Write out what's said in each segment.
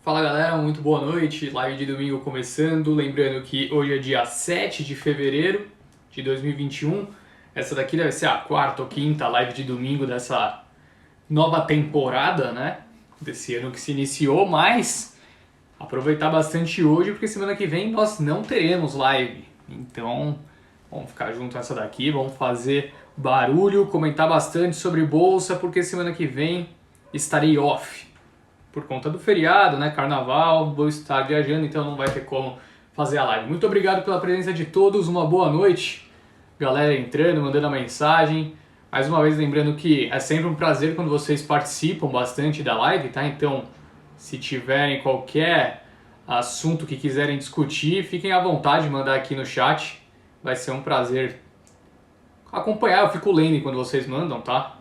Fala galera, muito boa noite, live de domingo começando, lembrando que hoje é dia 7 de fevereiro de 2021, essa daqui deve ser a quarta ou quinta live de domingo dessa nova temporada, né, desse ano que se iniciou, mas aproveitar bastante hoje porque semana que vem nós não teremos live, então vamos ficar junto nessa daqui, vamos fazer barulho, comentar bastante sobre bolsa porque semana que vem estarei off. Por conta do feriado, né, carnaval, vou estar viajando, então não vai ter como fazer a live. Muito obrigado pela presença de todos, uma boa noite. Galera entrando, mandando a mensagem. Mais uma vez lembrando que é sempre um prazer quando vocês participam bastante da live, tá? Então, se tiverem qualquer assunto que quiserem discutir, fiquem à vontade de mandar aqui no chat. Vai ser um prazer acompanhar, eu fico lendo quando vocês mandam, tá?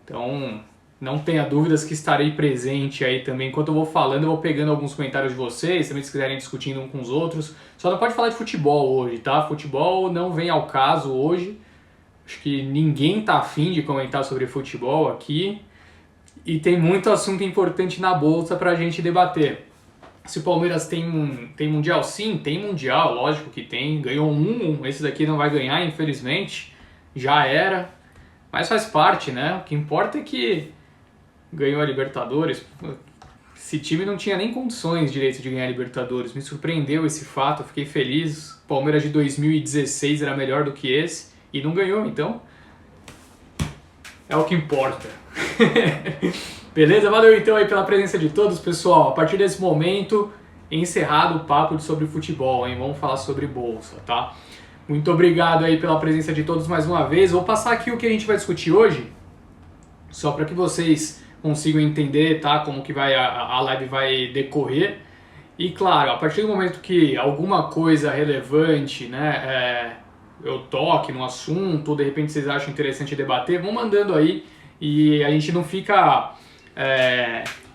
Então, não tenha dúvidas que estarei presente aí também. Enquanto eu vou falando, eu vou pegando alguns comentários de vocês, também se quiserem discutindo um com os outros. Só não pode falar de futebol hoje, tá? Futebol não vem ao caso hoje. Acho que ninguém tá afim de comentar sobre futebol aqui. E tem muito assunto importante na bolsa pra gente debater. Se o Palmeiras tem Mundial, sim, tem Mundial, lógico que tem. Ganhou esse daqui não vai ganhar, infelizmente. Já era. Mas faz parte, né? O que importa é que ganhou a Libertadores. Esse time não tinha nem condições direito de ganhar a Libertadores. Me surpreendeu esse fato, eu fiquei feliz. O Palmeiras de 2016 era melhor do que esse e não ganhou, então é o que importa. Beleza? Valeu então aí pela presença de todos, pessoal. A partir desse momento, encerrado o papo sobre futebol, hein? Vamos falar sobre bolsa, tá? Muito obrigado aí pela presença de todos mais uma vez. Vou passar aqui o que a gente vai discutir hoje, só para que vocês consigam entender, tá, como que a live vai decorrer. E claro, a partir do momento que alguma coisa relevante, né, eu toque no assunto, ou de repente vocês acham interessante debater, vão mandando aí e a gente não fica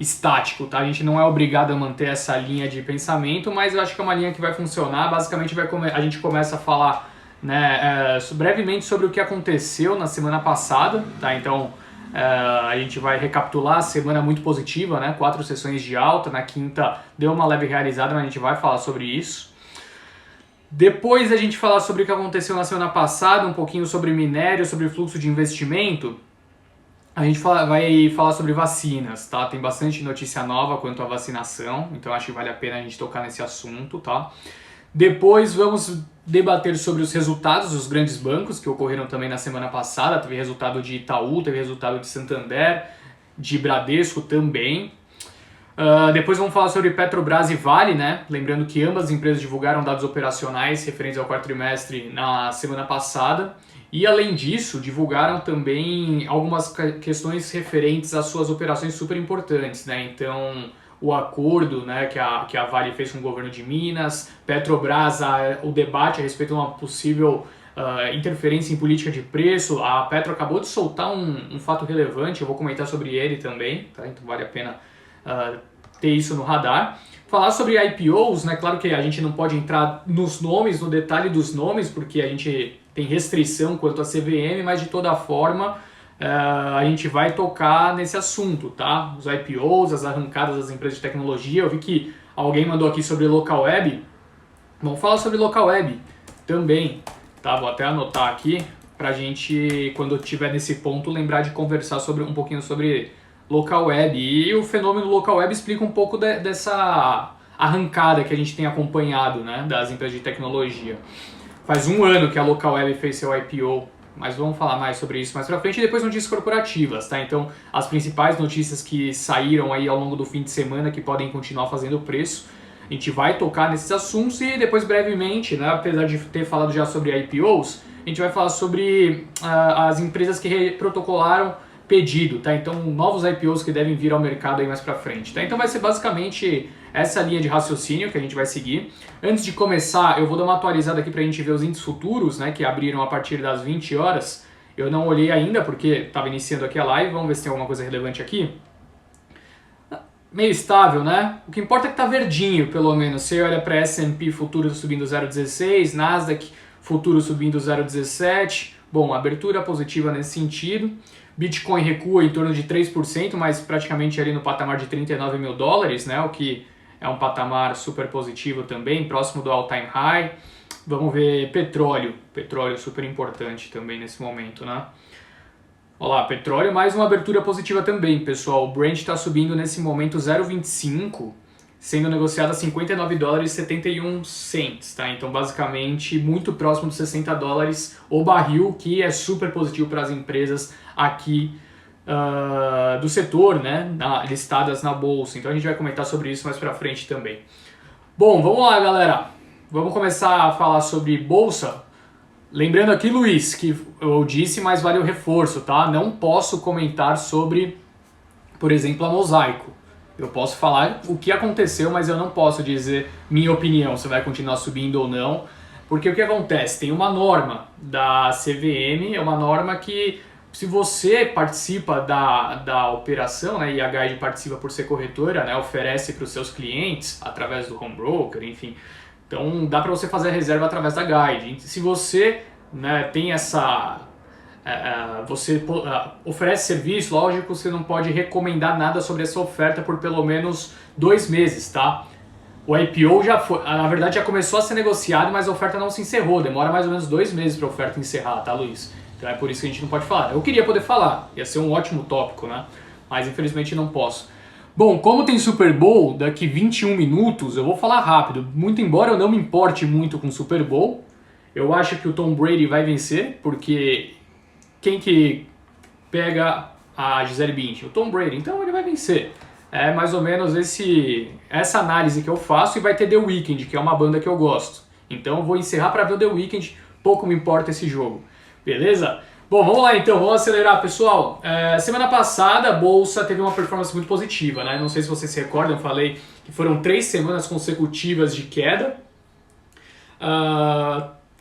estático, tá? A gente não é obrigado a manter essa linha de pensamento, mas eu acho que é uma linha que vai funcionar. Basicamente a gente começa a falar, né, brevemente sobre o que aconteceu na semana passada, tá? Então a gente vai recapitular a semana muito positiva, né? 4 sessões de alta, na quinta deu uma leve realizada, mas a gente vai falar sobre isso. Depois a gente falar sobre o que aconteceu na semana passada, um pouquinho sobre minério, sobre fluxo de investimento, a gente vai falar sobre vacinas, tá? Tem bastante notícia nova quanto à vacinação, então acho que vale a pena a gente tocar nesse assunto, tá? Depois vamos debater sobre os resultados dos grandes bancos que ocorreram também na semana passada. Teve resultado de Itaú, teve resultado de Santander, de Bradesco também. Depois vamos falar sobre Petrobras e Vale, né? Lembrando que ambas as empresas divulgaram dados operacionais referentes ao quarto trimestre na semana passada. E além disso, divulgaram também algumas questões referentes às suas operações super importantes, né? Então, o acordo, né, que a Vale fez com o governo de Minas, Petrobras, o debate a respeito de uma possível interferência em política de preço. A Petro acabou de soltar um fato relevante, eu vou comentar sobre ele também, tá? Então vale a pena ter isso no radar. Falar sobre IPOs, né? Claro que a gente não pode entrar nos nomes, no detalhe dos nomes, porque a gente tem restrição quanto à CVM, mas de toda forma a gente vai tocar nesse assunto, tá? Os IPOs, as arrancadas das empresas de tecnologia. Eu vi que alguém mandou aqui sobre local web. Vamos falar sobre local web também, tá? Vou até anotar aqui pra gente, quando eu estiver nesse ponto, lembrar de conversar um pouquinho sobre local web. E o fenômeno local web explica um pouco dessa arrancada que a gente tem acompanhado, né, das empresas de tecnologia. Faz um ano que a local web fez seu IPO, mas vamos falar mais sobre isso mais pra frente. E depois notícias corporativas, tá? Então, as principais notícias que saíram aí ao longo do fim de semana que podem continuar fazendo preço, a gente vai tocar nesses assuntos e depois brevemente, né, apesar de ter falado já sobre IPOs, a gente vai falar sobre as empresas que protocolaram pedido, tá? Então, novos IPOs que devem vir ao mercado aí mais pra frente, tá? Então vai ser basicamente essa linha de raciocínio que a gente vai seguir. Antes de começar, eu vou dar uma atualizada aqui pra gente ver os índices futuros, né, que abriram a partir das 20 horas. Eu não olhei ainda porque estava iniciando aqui a live, vamos ver se tem alguma coisa relevante aqui. Meio estável, né? O que importa é que tá verdinho, pelo menos. Você olha para S&P futuro subindo 0,16, Nasdaq futuro subindo 0,17, Bom, abertura positiva nesse sentido. Bitcoin recua em torno de 3%, mas praticamente ali no patamar de 39 mil dólares, né? O que é um patamar super positivo também, próximo do all-time high. Vamos ver petróleo. Petróleo super importante também nesse momento, né? Olha lá, petróleo, mais uma abertura positiva também, pessoal. O Brent está subindo nesse momento 0,25, sendo negociado a 59 dólares e 71 cents, tá? Então, basicamente, muito próximo dos 60 dólares o barril, que é super positivo para as empresas aqui do setor, né? Listadas na bolsa. Então, a gente vai comentar sobre isso mais para frente também. Bom, vamos lá, galera. Vamos começar a falar sobre bolsa. Lembrando aqui, Luiz, que eu disse, mas vale o reforço, tá? Não posso comentar sobre, por exemplo, a Mosaico. Eu posso falar o que aconteceu, mas eu não posso dizer minha opinião, se vai continuar subindo ou não. Porque o que acontece? Tem uma norma da CVM, é uma norma que, se você participa da operação, né, e a Guide participa por ser corretora, né, oferece para os seus clientes, através do home broker, enfim. Então dá para você fazer a reserva através da Guide. Se você, né, tem essa... você oferece serviço, lógico, você não pode recomendar nada sobre essa oferta por pelo menos 2 meses, tá? O IPO já foi, na verdade já começou a ser negociado, mas a oferta não se encerrou, demora mais ou menos 2 meses para a oferta encerrar, tá, Luiz? Então é por isso que a gente não pode falar. Eu queria poder falar, ia ser um ótimo tópico, né? Mas infelizmente não posso. Bom, como tem Super Bowl daqui 21 minutos, eu vou falar rápido. Muito embora eu não me importe muito com Super Bowl, eu acho que o Tom Brady vai vencer, porque quem que pega a Gisele Bündchen? O Tom Brady, então ele vai vencer. É mais ou menos essa análise que eu faço, e vai ter The Weeknd, que é uma banda que eu gosto. Então eu vou encerrar para ver o The Weeknd, pouco me importa esse jogo. Beleza? Bom, vamos lá então, vamos acelerar, pessoal. Semana passada a Bolsa teve uma performance muito positiva, né? Não sei se vocês se recordam, eu falei que foram 3 semanas consecutivas de queda,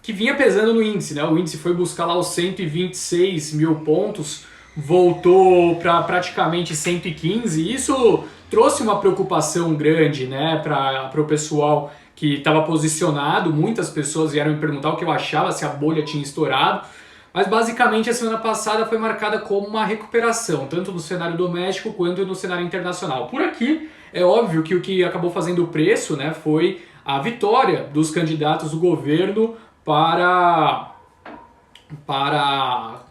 que vinha pesando no índice, né? O índice foi buscar lá os 126 mil pontos, voltou para praticamente 115, e isso trouxe uma preocupação grande, né, para o pessoal que estava posicionado. Muitas pessoas vieram me perguntar o que eu achava, se a bolha tinha estourado. Mas basicamente a semana passada foi marcada como uma recuperação, tanto no cenário doméstico quanto no cenário internacional. Por aqui, é óbvio que o que acabou fazendo o preço, né, foi a vitória dos candidatos do governo para a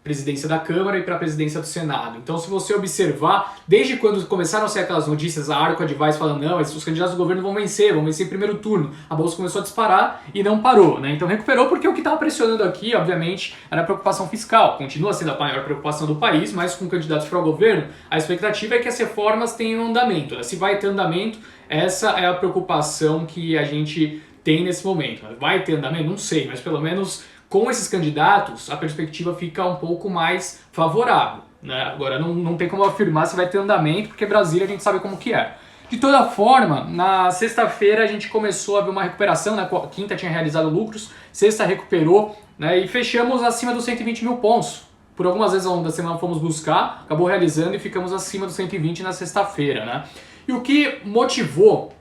presidência da Câmara e para a presidência do Senado. Então, se você observar, desde quando começaram a sair aquelas notícias, a Arco Advice falando, não, os candidatos do governo vão vencer em primeiro turno, a bolsa começou a disparar e não parou, né? Então recuperou, porque o que estava pressionando aqui, obviamente, era a preocupação fiscal. Continua sendo a maior preocupação do país, mas com candidatos para o governo, a expectativa é que as reformas tenham andamento, né? Se vai ter andamento, essa é a preocupação que a gente tem nesse momento. Vai ter andamento? Não sei, mas pelo menos com esses candidatos, a perspectiva fica um pouco mais favorável, né? Agora, não tem como afirmar se vai ter andamento, porque Brasília a gente sabe como que é. De toda forma, na sexta-feira a gente começou a ver uma recuperação, né? Quinta tinha realizado lucros, sexta recuperou, né? E fechamos acima dos 120 mil pontos. Por algumas vezes ao longo da semana fomos buscar, acabou realizando e ficamos acima dos 120 na sexta-feira, né? E o que motivou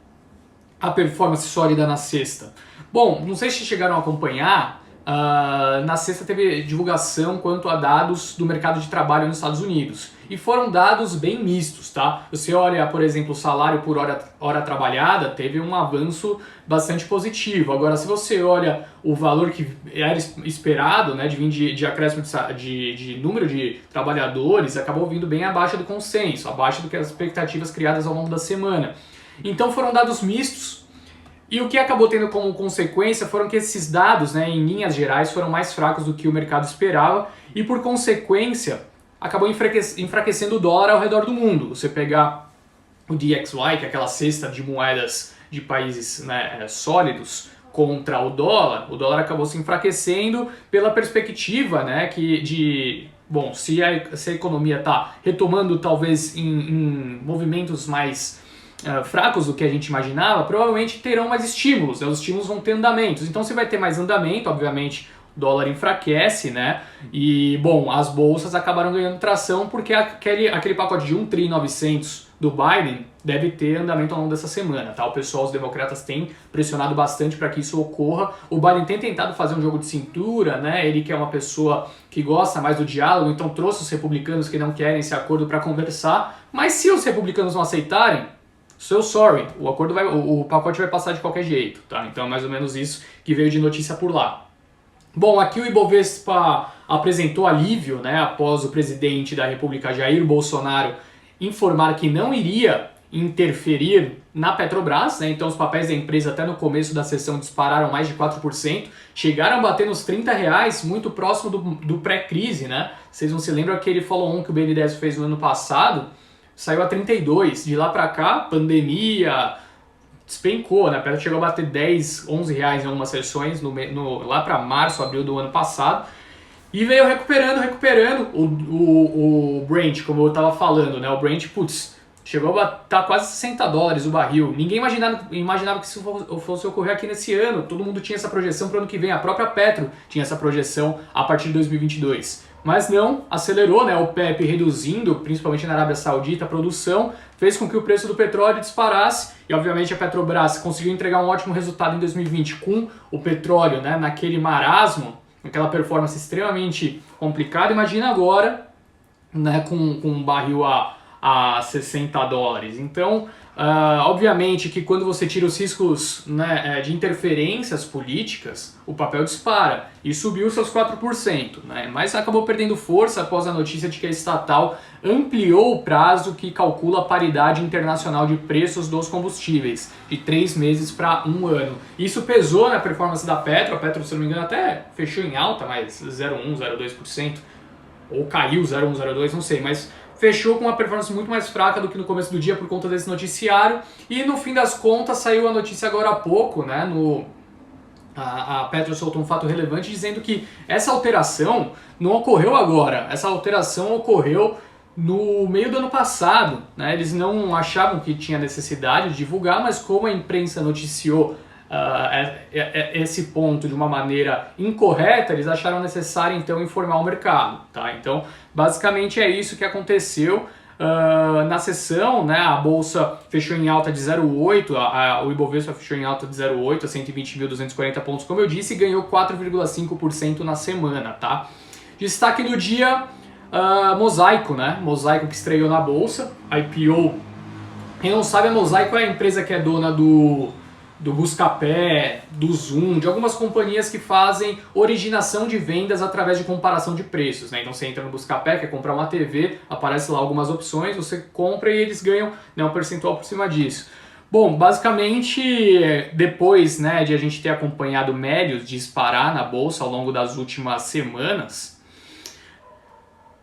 a performance sólida na sexta? Bom, não sei se chegaram a acompanhar. Na sexta teve divulgação quanto a dados do mercado de trabalho nos Estados Unidos. E foram dados bem mistos, tá? Você olha, por exemplo, o salário por hora trabalhada, teve um avanço bastante positivo. Agora, se você olha o valor que era esperado, né, de acréscimo de número de trabalhadores, acabou vindo bem abaixo do consenso, abaixo do que as expectativas criadas ao longo da semana. Então foram dados mistos. E o que acabou tendo como consequência foram que esses dados, né, em linhas gerais, foram mais fracos do que o mercado esperava, e por consequência acabou enfraquecendo o dólar ao redor do mundo. Você pegar o DXY, que é aquela cesta de moedas de países, né, sólidos, contra o dólar acabou se enfraquecendo pela perspectiva, né, bom, se a economia está retomando talvez em movimentos mais fracos do que a gente imaginava, provavelmente terão mais estímulos, né? Os estímulos vão ter andamentos. Então, se vai ter mais andamento, obviamente o dólar enfraquece, né? E, bom, as bolsas acabaram ganhando tração porque aquele pacote de 1,9 tri do Biden deve ter andamento ao longo dessa semana, tá? O pessoal, os democratas têm pressionado bastante para que isso ocorra. O Biden tem tentado fazer um jogo de cintura, né? Ele que é uma pessoa que gosta mais do diálogo, então trouxe os republicanos que não querem esse acordo para conversar, mas se os republicanos não aceitarem, so sorry, o pacote vai passar de qualquer jeito, tá? Então é mais ou menos isso que veio de notícia por lá. Bom, aqui o Ibovespa apresentou alívio, né, após o presidente da República, Jair Bolsonaro, informar que não iria interferir na Petrobras, né? Então os papéis da empresa até no começo da sessão dispararam mais de 4%, chegaram a bater nos R$30, muito próximo do pré-crise, né? Vocês não se lembram aquele follow-on que o BNDES fez no ano passado? Saiu a 32, de lá para cá, pandemia, despencou, né? Chegou a bater 10, 11 reais em algumas sessões lá para março, abril do ano passado. E veio recuperando o Brent, como eu estava falando, né? O Brent, putz, chegou a estar quase $60 o barril. Ninguém imaginava que isso fosse ocorrer aqui nesse ano. Todo mundo tinha essa projeção para o ano que vem. A própria Petro tinha essa projeção a partir de 2022. Mas não, acelerou, né? O OPEP reduzindo, principalmente na Arábia Saudita, a produção, fez com que o preço do petróleo disparasse e, obviamente, a Petrobras conseguiu entregar um ótimo resultado em 2020 com o petróleo, né, naquele marasmo, aquela performance extremamente complicada. Imagina agora, né, com um barril a $60. Então, obviamente que quando você tira os riscos, né, de interferências políticas, o papel dispara e subiu seus 4%, né, mas acabou perdendo força após a notícia de que a estatal ampliou o prazo que calcula a paridade internacional de preços dos combustíveis, de 3 meses para 1 ano. Isso pesou na performance da Petro. A Petro, se não me engano, até fechou em alta, mas 0,1%, 0,2%, ou caiu 0,1%, 0,2%, não sei, mas fechou com uma performance muito mais fraca do que no começo do dia por conta desse noticiário. E no fim das contas saiu a notícia agora há pouco, né? A Petro soltou um fato relevante dizendo que essa alteração não ocorreu agora. Essa alteração ocorreu no meio do ano passado, né? Eles não achavam que tinha necessidade de divulgar, mas como a imprensa noticiou esse ponto de uma maneira incorreta, eles acharam necessário então informar o mercado, tá? Então, basicamente é isso que aconteceu. Na sessão, né, a bolsa fechou em alta de 0,8, o Ibovespa fechou em alta de 0,8 a 120.240 pontos, como eu disse, e ganhou 4,5% na semana, tá? Destaque do dia, Mosaico, né? Mosaico que estreou na bolsa, IPO. Quem não sabe, a Mosaico é a empresa que é dona do Buscapé, do Zoom, de algumas companhias que fazem originação de vendas através de comparação de preços, né? Então você entra no Buscapé, quer comprar uma TV, aparece lá algumas opções, você compra e eles ganham, né, um percentual por cima disso. Bom, basicamente, depois, né, de a gente ter acompanhado o Melius disparar na bolsa ao longo das últimas semanas,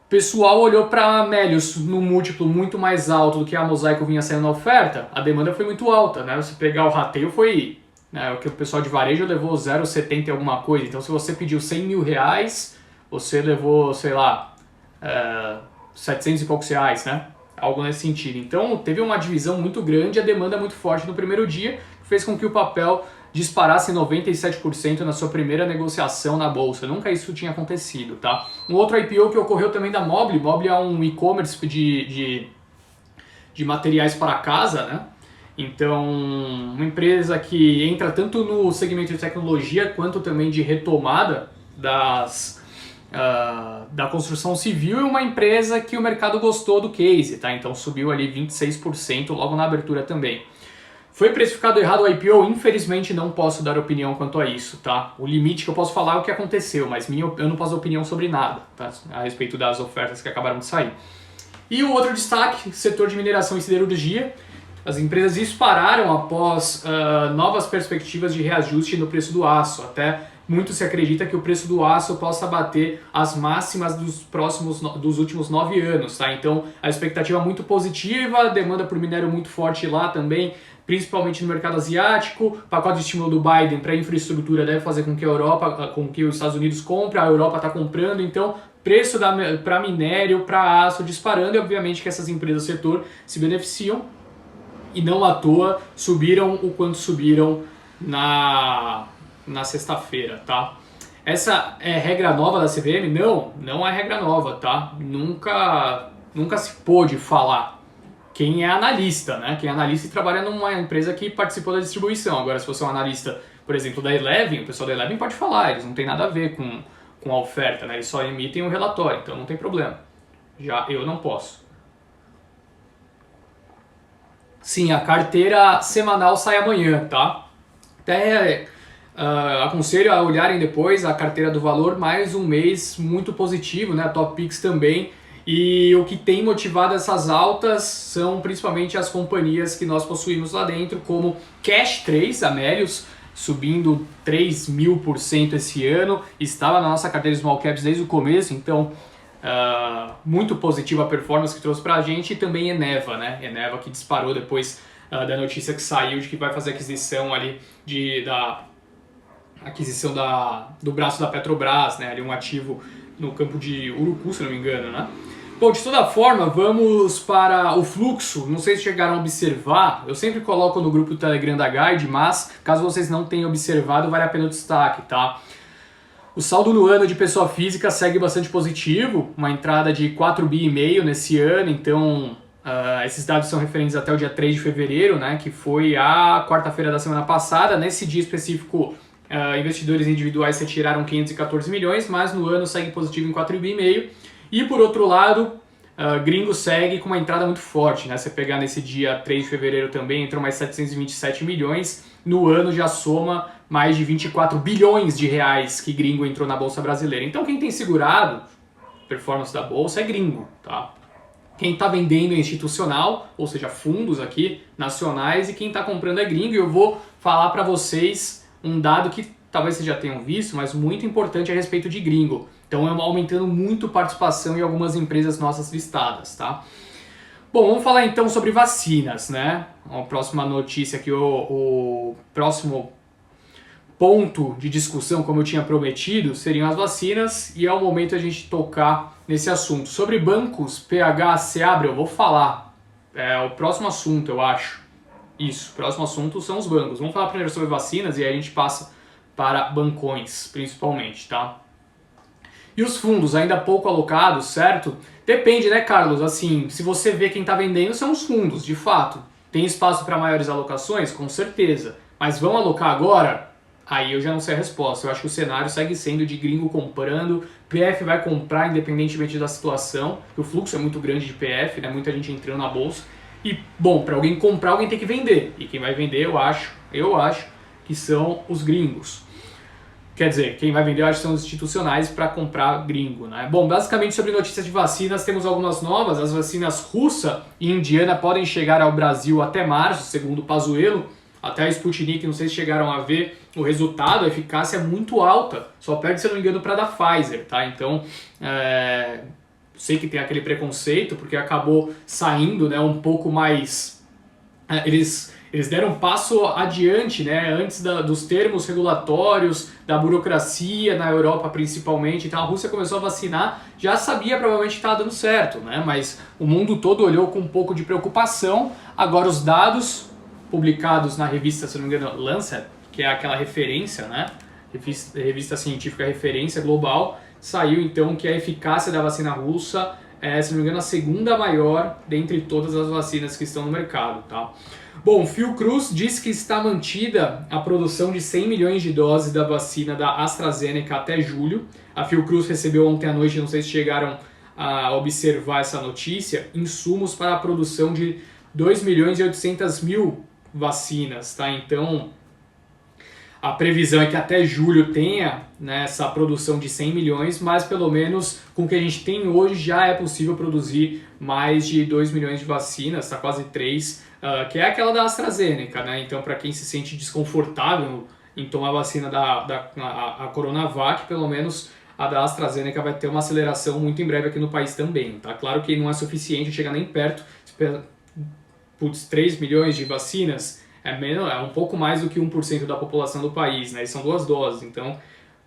o pessoal olhou para Melius num múltiplo muito mais alto do que a Mosaico vinha saindo na oferta, a demanda foi muito alta, né? Se pegar o rateio foi, né, o que o pessoal de varejo levou 0,70 e alguma coisa. Então se você pediu R$100 mil, você levou, sei lá, 700 e poucos reais, né? Algo nesse sentido. Então teve uma divisão muito grande, a demanda muito forte no primeiro dia, que fez com que o papel disparasse 97% na sua primeira negociação na bolsa. Nunca isso tinha acontecido, tá? Um outro IPO que ocorreu também da Mobile. Mobile é um e-commerce de materiais para casa, né? Então, uma empresa que entra tanto no segmento de tecnologia quanto também de retomada da construção civil, e uma empresa que o mercado gostou do case, tá? Então subiu ali 26% logo na abertura também. Foi precificado errado o IPO? Infelizmente não posso dar opinião quanto a isso, tá? O limite que eu posso falar é o que aconteceu, mas eu não posso dar opinião sobre nada, tá? A respeito das ofertas que acabaram de sair. E o outro destaque, setor de mineração e siderurgia. As empresas dispararam após novas perspectivas de reajuste no preço do aço. Até muito se acredita que o preço do aço possa bater as máximas dos últimos 9 anos, tá? Então a expectativa é muito positiva, a demanda por minério muito forte lá também, principalmente no mercado asiático. O pacote de estímulo do Biden para infraestrutura deve fazer com que os Estados Unidos comprem, a Europa está comprando, então preço para minério, para aço disparando, e obviamente que essas empresas do setor se beneficiam, e não à toa subiram o quanto subiram na sexta-feira, tá? Essa é regra nova da CVM? Não, não é regra nova, tá? Nunca se pôde falar quem é analista, né? Quem é analista e trabalha numa empresa que participou da distribuição. Agora, se você é um analista, por exemplo, da Eleven, o pessoal da Eleven pode falar, eles não tem nada a ver com a oferta, né? Eles só emitem o relatório, então não tem problema. Já eu não posso. Sim, a carteira semanal sai amanhã, tá? Até aconselho a olharem depois a carteira do valor, mais um mês muito positivo, né? A Top Picks também. E o que tem motivado essas altas são principalmente as companhias que nós possuímos lá dentro, como Cash 3, Amélios, subindo 3.000% esse ano. Estava na nossa carteira Small Caps desde o começo, então muito positiva a performance que trouxe pra gente. E também Eneva, né? Eneva que disparou depois da notícia que saiu de que vai fazer aquisição ali aquisição do braço da Petrobras, né? Ali um ativo no campo de Urucu, se não me engano, né? Bom, de toda forma, vamos para o fluxo. Não sei se chegaram a observar, eu sempre coloco no grupo do Telegram da Guide, mas caso vocês não tenham observado, vale a pena o destaque, tá? O saldo no ano de pessoa física segue bastante positivo, uma entrada de 4,5 bi nesse ano, então esses dados são referentes até o dia 3 de fevereiro, né, que foi a quarta-feira da semana passada. Nesse dia específico, investidores individuais retiraram 514 milhões, mas no ano segue positivo em 4,5 bi. E por outro lado, gringo segue com uma entrada muito forte, né? Você pegar nesse dia 3 de fevereiro também, entrou mais 727 milhões, no ano já soma mais de 24 bilhões de reais que gringo entrou na Bolsa Brasileira. Então quem tem segurado performance da Bolsa é gringo, tá? Quem está vendendo é institucional, ou seja, fundos aqui, nacionais, e quem está comprando é gringo. E eu vou falar para vocês um dado que talvez vocês já tenham visto, mas muito importante a respeito de gringo. Então é aumentando muito participação em algumas empresas nossas listadas, tá? Bom, vamos falar então sobre vacinas, né? A próxima notícia aqui, o próximo ponto de discussão, como eu tinha prometido, seriam as vacinas, e é o momento de a gente tocar nesse assunto. Sobre bancos, PH, Seabra, eu vou falar. É o próximo assunto, eu acho. Isso, o próximo assunto são os bancos. Vamos falar primeiro sobre vacinas e aí a gente passa para bancões, principalmente, tá? E os fundos, ainda pouco alocados, certo? Depende, né, Carlos? Assim, se você vê quem está vendendo, são os fundos, de fato. Tem espaço para maiores alocações? Com certeza. Mas vão alocar agora? Aí eu já não sei a resposta. Eu acho que o cenário segue sendo de gringo comprando, PF vai comprar independentemente da situação, o fluxo é muito grande de PF, né? Muita gente entrando na bolsa. E, bom, para alguém comprar, alguém tem que vender. E quem vai vender, eu acho que são os gringos. Quer dizer, quem vai vender, eu acho que são os institucionais para comprar gringo, né? Bom, basicamente sobre notícias de vacinas, temos algumas novas. As vacinas russa e indiana podem chegar ao Brasil até março, segundo o Pazuello. Até a Sputnik, não sei se chegaram a ver o resultado, a eficácia é muito alta. Só perde, se eu não me engano, para a da Pfizer, tá? Então, sei que tem aquele preconceito, porque acabou saindo, né, um pouco mais... Eles deram um passo adiante, né, antes dos termos regulatórios, da burocracia na Europa principalmente. Então a Rússia começou a vacinar, já sabia provavelmente que estava dando certo, né, mas o mundo todo olhou com um pouco de preocupação. Agora os dados publicados na revista, se não me engano, Lancet, que é aquela referência, né, revista científica referência global, saiu então que a eficácia da vacina russa é, se não me engano, a segunda maior dentre todas as vacinas que estão no mercado, tá? Bom, Fiocruz diz que está mantida a produção de 100 milhões de doses da vacina da AstraZeneca até julho. A Fiocruz recebeu ontem à noite, não sei se chegaram a observar essa notícia, insumos para a produção de 2.800.000 vacinas, tá? Então, a previsão é que até julho tenha, né, essa produção de 100 milhões, mas pelo menos com o que a gente tem hoje já é possível produzir mais de 2 milhões de vacinas, está quase 3, que é aquela da AstraZeneca, né? Então, para quem se sente desconfortável em tomar a vacina a Coronavac, pelo menos a da AstraZeneca vai ter uma aceleração muito em breve aqui no país também, tá? Claro que não é suficiente, chega nem perto, 3 milhões de vacinas é um pouco mais do que 1% da população do país, né? E são 2 doses, então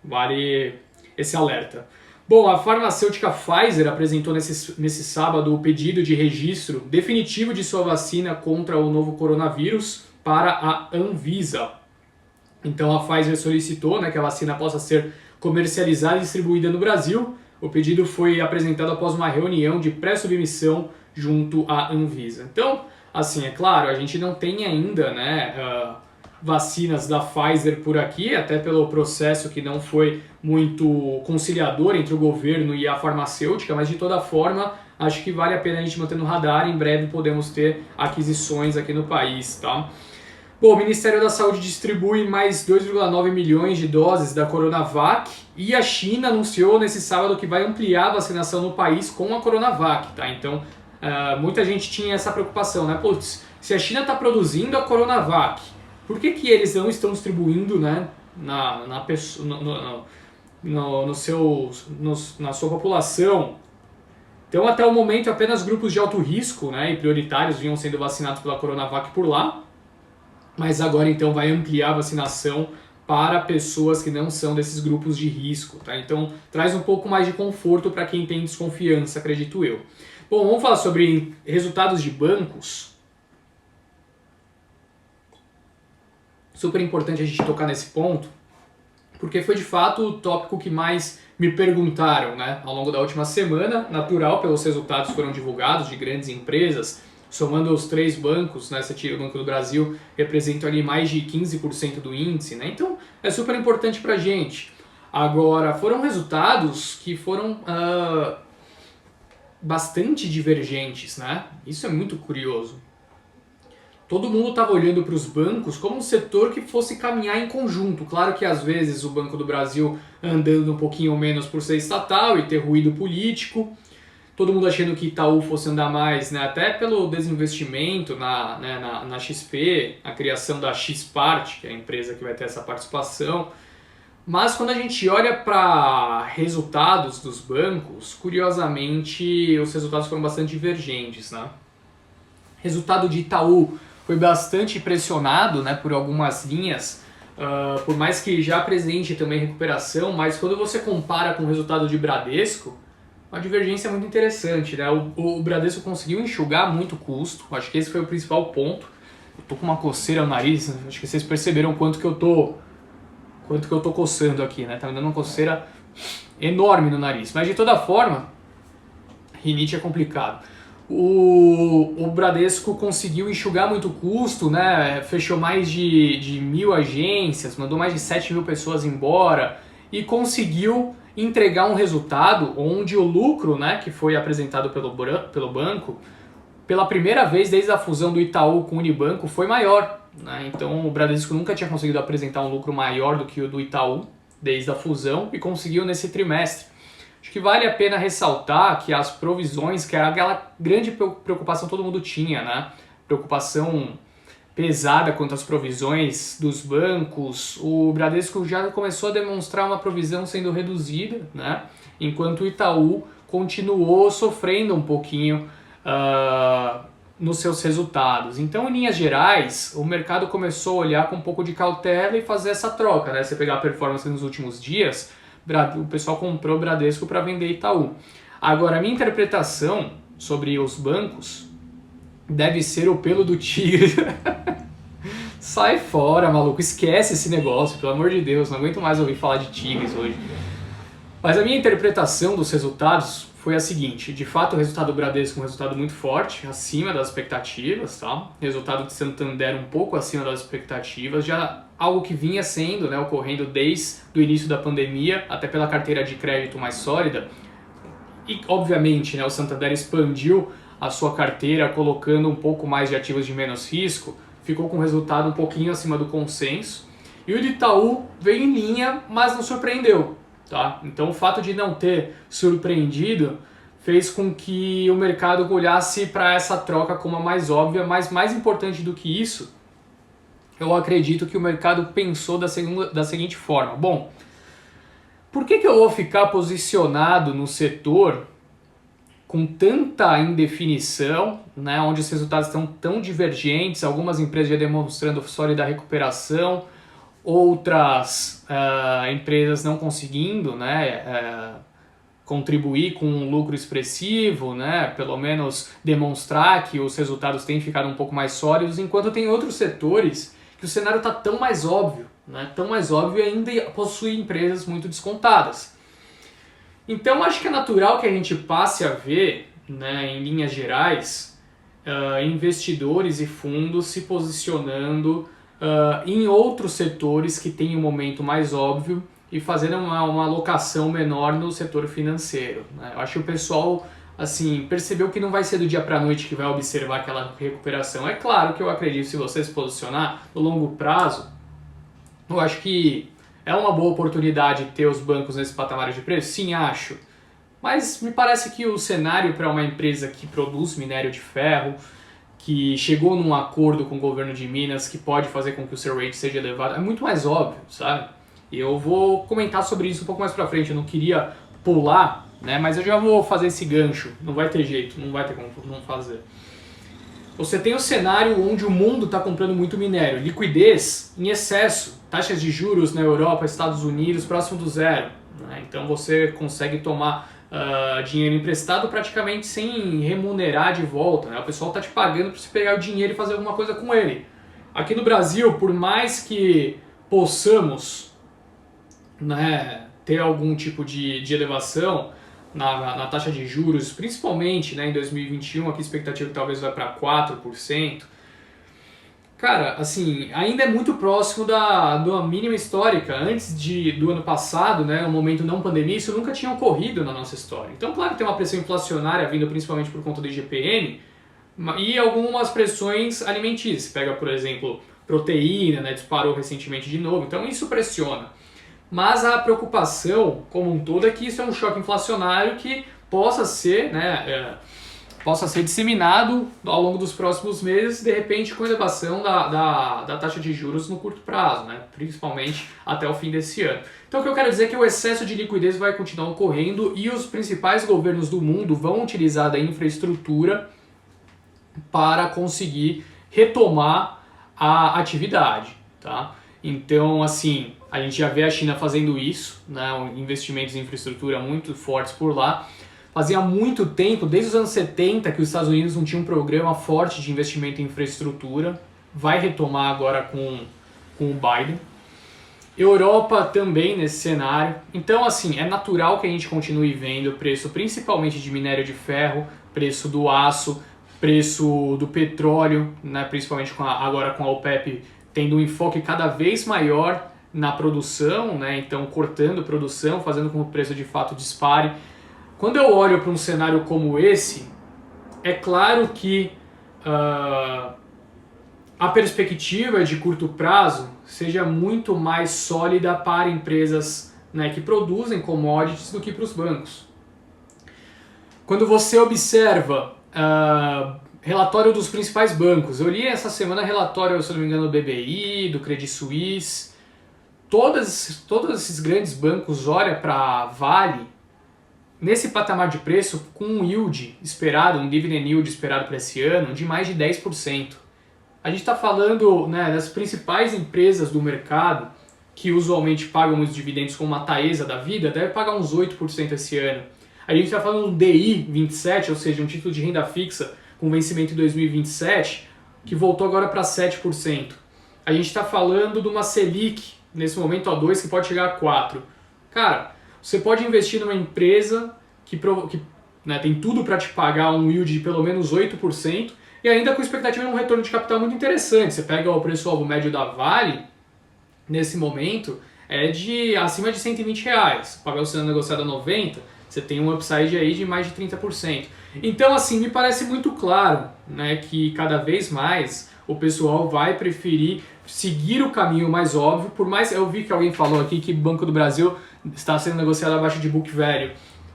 vale esse alerta. Bom, a farmacêutica Pfizer apresentou nesse sábado o pedido de registro definitivo de sua vacina contra o novo coronavírus para a Anvisa. Então a Pfizer solicitou, né, que a vacina possa ser comercializada e distribuída no Brasil. O pedido foi apresentado após uma reunião de pré-submissão junto à Anvisa. Então, assim, é claro, a gente não tem ainda, né, vacinas da Pfizer por aqui, até pelo processo que não foi muito conciliador entre o governo e a farmacêutica, mas de toda forma, acho que vale a pena a gente manter no radar. Em breve podemos ter aquisições aqui no país, tá? Bom, o Ministério da Saúde distribui mais 2,9 milhões de doses da Coronavac e a China anunciou nesse sábado que vai ampliar a vacinação no país com a Coronavac, tá? Então, muita gente tinha essa preocupação, né? Putz, se a China está produzindo a Coronavac, por que eles não estão distribuindo, né, na sua população? Então, até o momento, apenas grupos de alto risco, né, e prioritários vinham sendo vacinados pela Coronavac por lá, mas agora, então, vai ampliar a vacinação para pessoas que não são desses grupos de risco, tá? Então, traz um pouco mais de conforto para quem tem desconfiança, acredito eu. Bom, vamos falar sobre resultados de bancos. Super importante a gente tocar nesse ponto, porque foi de fato o tópico que mais me perguntaram, né, ao longo da última semana. Natural, pelos resultados que foram divulgados de grandes empresas, somando os 3 bancos, né, você tira o Banco do Brasil, representam ali mais de 15% do índice, né, então é super importante pra gente. Agora, foram resultados que foram bastante divergentes, né, isso é muito curioso. Todo mundo estava olhando para os bancos como um setor que fosse caminhar em conjunto. Claro que às vezes o Banco do Brasil andando um pouquinho menos por ser estatal e ter ruído político. Todo mundo achando que Itaú fosse andar mais, né, até pelo desinvestimento na XP, a criação da Xpart, que é a empresa que vai ter essa participação. Mas quando a gente olha para resultados dos bancos, curiosamente os resultados foram bastante divergentes, né? Resultado de Itaú foi bastante pressionado, né, por algumas linhas, por mais que já apresente também recuperação, mas quando você compara com o resultado de Bradesco, uma divergência muito interessante, né? O Bradesco conseguiu enxugar muito custo, acho que esse foi o principal ponto. Eu tô com uma coceira no nariz, acho que vocês perceberam quanto que eu tô coçando aqui, né? Tá me dando uma coceira enorme no nariz, mas de toda forma, rinite é complicado. O Bradesco conseguiu enxugar muito custo, né? Fechou mais de 1.000 agências, mandou mais de 7.000 pessoas embora e conseguiu entregar um resultado onde o lucro, né, que foi apresentado pelo banco, pela primeira vez desde a fusão do Itaú com o Unibanco, foi maior, né? Então o Bradesco nunca tinha conseguido apresentar um lucro maior do que o do Itaú desde a fusão e conseguiu nesse trimestre. Acho que vale a pena ressaltar que as provisões, que era aquela grande preocupação que todo mundo tinha, né? Preocupação pesada quanto às provisões dos bancos, o Bradesco já começou a demonstrar uma provisão sendo reduzida, né? Enquanto o Itaú continuou sofrendo um pouquinho nos seus resultados. Então, em linhas gerais, o mercado começou a olhar com um pouco de cautela e fazer essa troca, né? Você pegar a performance nos últimos dias, o pessoal comprou o Bradesco para vender Itaú. Agora, a minha interpretação sobre os bancos deve ser o pelo do tigre. Sai fora, maluco, esquece esse negócio, pelo amor de Deus, não aguento mais ouvir falar de tigres hoje. Mas a minha interpretação dos resultados foi a seguinte: de fato o resultado do Bradesco é um resultado muito forte, acima das expectativas, tá? Resultado de Santander um pouco acima das expectativas, já algo que vinha sendo, né, ocorrendo desde o início da pandemia, até pela carteira de crédito mais sólida. E obviamente, né, o Santander expandiu a sua carteira colocando um pouco mais de ativos de menos risco, ficou com um resultado um pouquinho acima do consenso. E o de Itaú veio em linha, mas não surpreendeu. Tá? Então o fato de não ter surpreendido fez com que o mercado olhasse para essa troca como a mais óbvia, mas mais importante do que isso, eu acredito que o mercado pensou da seguinte forma: bom, por que eu vou ficar posicionado no setor com tanta indefinição, né, onde os resultados estão tão divergentes, algumas empresas já demonstrando sólida recuperação, outras empresas não conseguindo, né, contribuir com um lucro expressivo, né, pelo menos demonstrar que os resultados têm ficado um pouco mais sólidos, enquanto tem outros setores que o cenário está tão mais óbvio, né, tão mais óbvio e ainda possui empresas muito descontadas. Então acho que é natural que a gente passe a ver, né, em linhas gerais, investidores e fundos se posicionando em outros setores que têm um momento mais óbvio e fazendo uma alocação menor no setor financeiro, né? Eu acho que o pessoal assim, percebeu que não vai ser do dia para a noite que vai observar aquela recuperação. É claro que eu acredito, se você se posicionar no longo prazo, eu acho que é uma boa oportunidade ter os bancos nesse patamar de preço? Sim, acho. Mas me parece que o cenário para uma empresa que produz minério de ferro, que chegou num acordo com o governo de Minas, que pode fazer com que o seu rate seja elevado, é muito mais óbvio, sabe? E eu vou comentar sobre isso um pouco mais pra frente, eu não queria pular, né? Mas eu já vou fazer esse gancho, não vai ter jeito, não vai ter como não fazer. Você tem o cenário onde o mundo está comprando muito minério, liquidez em excesso, taxas de juros na Europa, Estados Unidos próximo do zero, né? Então você consegue tomar dinheiro emprestado praticamente sem remunerar de volta, né? O pessoal está te pagando para você pegar o dinheiro e fazer alguma coisa com ele. Aqui no Brasil, por mais que possamos, né, ter algum tipo de elevação na taxa de juros, principalmente, né, em 2021, aqui a expectativa talvez vai para 4%. Cara, assim, ainda é muito próximo da mínima histórica. Antes do ano passado, né, um momento não pandemia, isso nunca tinha ocorrido na nossa história. Então, claro que tem uma pressão inflacionária vindo principalmente por conta do IGPM e algumas pressões alimentícias. Pega, por exemplo, proteína, né, disparou recentemente de novo, então isso pressiona. Mas a preocupação como um todo é que isso é um choque inflacionário que possa ser, né, possa ser disseminado ao longo dos próximos meses, de repente com elevação da taxa de juros no curto prazo, né, principalmente até o fim desse ano. Então o que eu quero dizer é que o excesso de liquidez vai continuar ocorrendo e os principais governos do mundo vão utilizar da infraestrutura para conseguir retomar a atividade, tá? Então, assim, a gente já vê a China fazendo isso, né, investimentos em infraestrutura muito fortes por lá. Fazia muito tempo, desde os anos 70, que os Estados Unidos não tinham um programa forte de investimento em infraestrutura. Vai retomar agora com o Biden. Europa também nesse cenário. Então, assim, é natural que a gente continue vendo preço principalmente de minério de ferro, preço do aço, preço do petróleo, né, principalmente agora com a OPEP tendo um enfoque cada vez maior na produção, né, então cortando produção, fazendo com que o preço de fato dispare. Quando eu olho para um cenário como esse, é claro que a perspectiva de curto prazo seja muito mais sólida para empresas, né, que produzem commodities do que para os bancos. Quando você observa relatório dos principais bancos, eu li essa semana relatório, se não me engano, do BBI, do Credit Suisse, todos esses grandes bancos olham para Vale nesse patamar de preço com um yield esperado, um dividend yield esperado para esse ano de mais de 10%. A gente está falando, né, das principais empresas do mercado que usualmente pagam os dividendos, como a Taesa da vida, deve pagar uns 8% esse ano. A gente está falando do DI 27, ou seja, um título de renda fixa com vencimento em 2027, que voltou agora para 7%. A gente está falando de uma Selic, nesse momento a 2, que pode chegar a 4%. Cara, você pode investir numa empresa que né, tem tudo para te pagar um yield de pelo menos 8%, e ainda com expectativa de um retorno de capital muito interessante. Você pega o preço-alvo médio da Vale, nesse momento, é de acima de R$120. Pagar o sendo negociado a 90, você tem um upside aí de mais de 30%. Então, assim, me parece muito claro, né, que cada vez mais o pessoal vai preferir seguir o caminho mais óbvio, por mais... Eu vi que alguém falou aqui que o Banco do Brasil está sendo negociado abaixo de book value.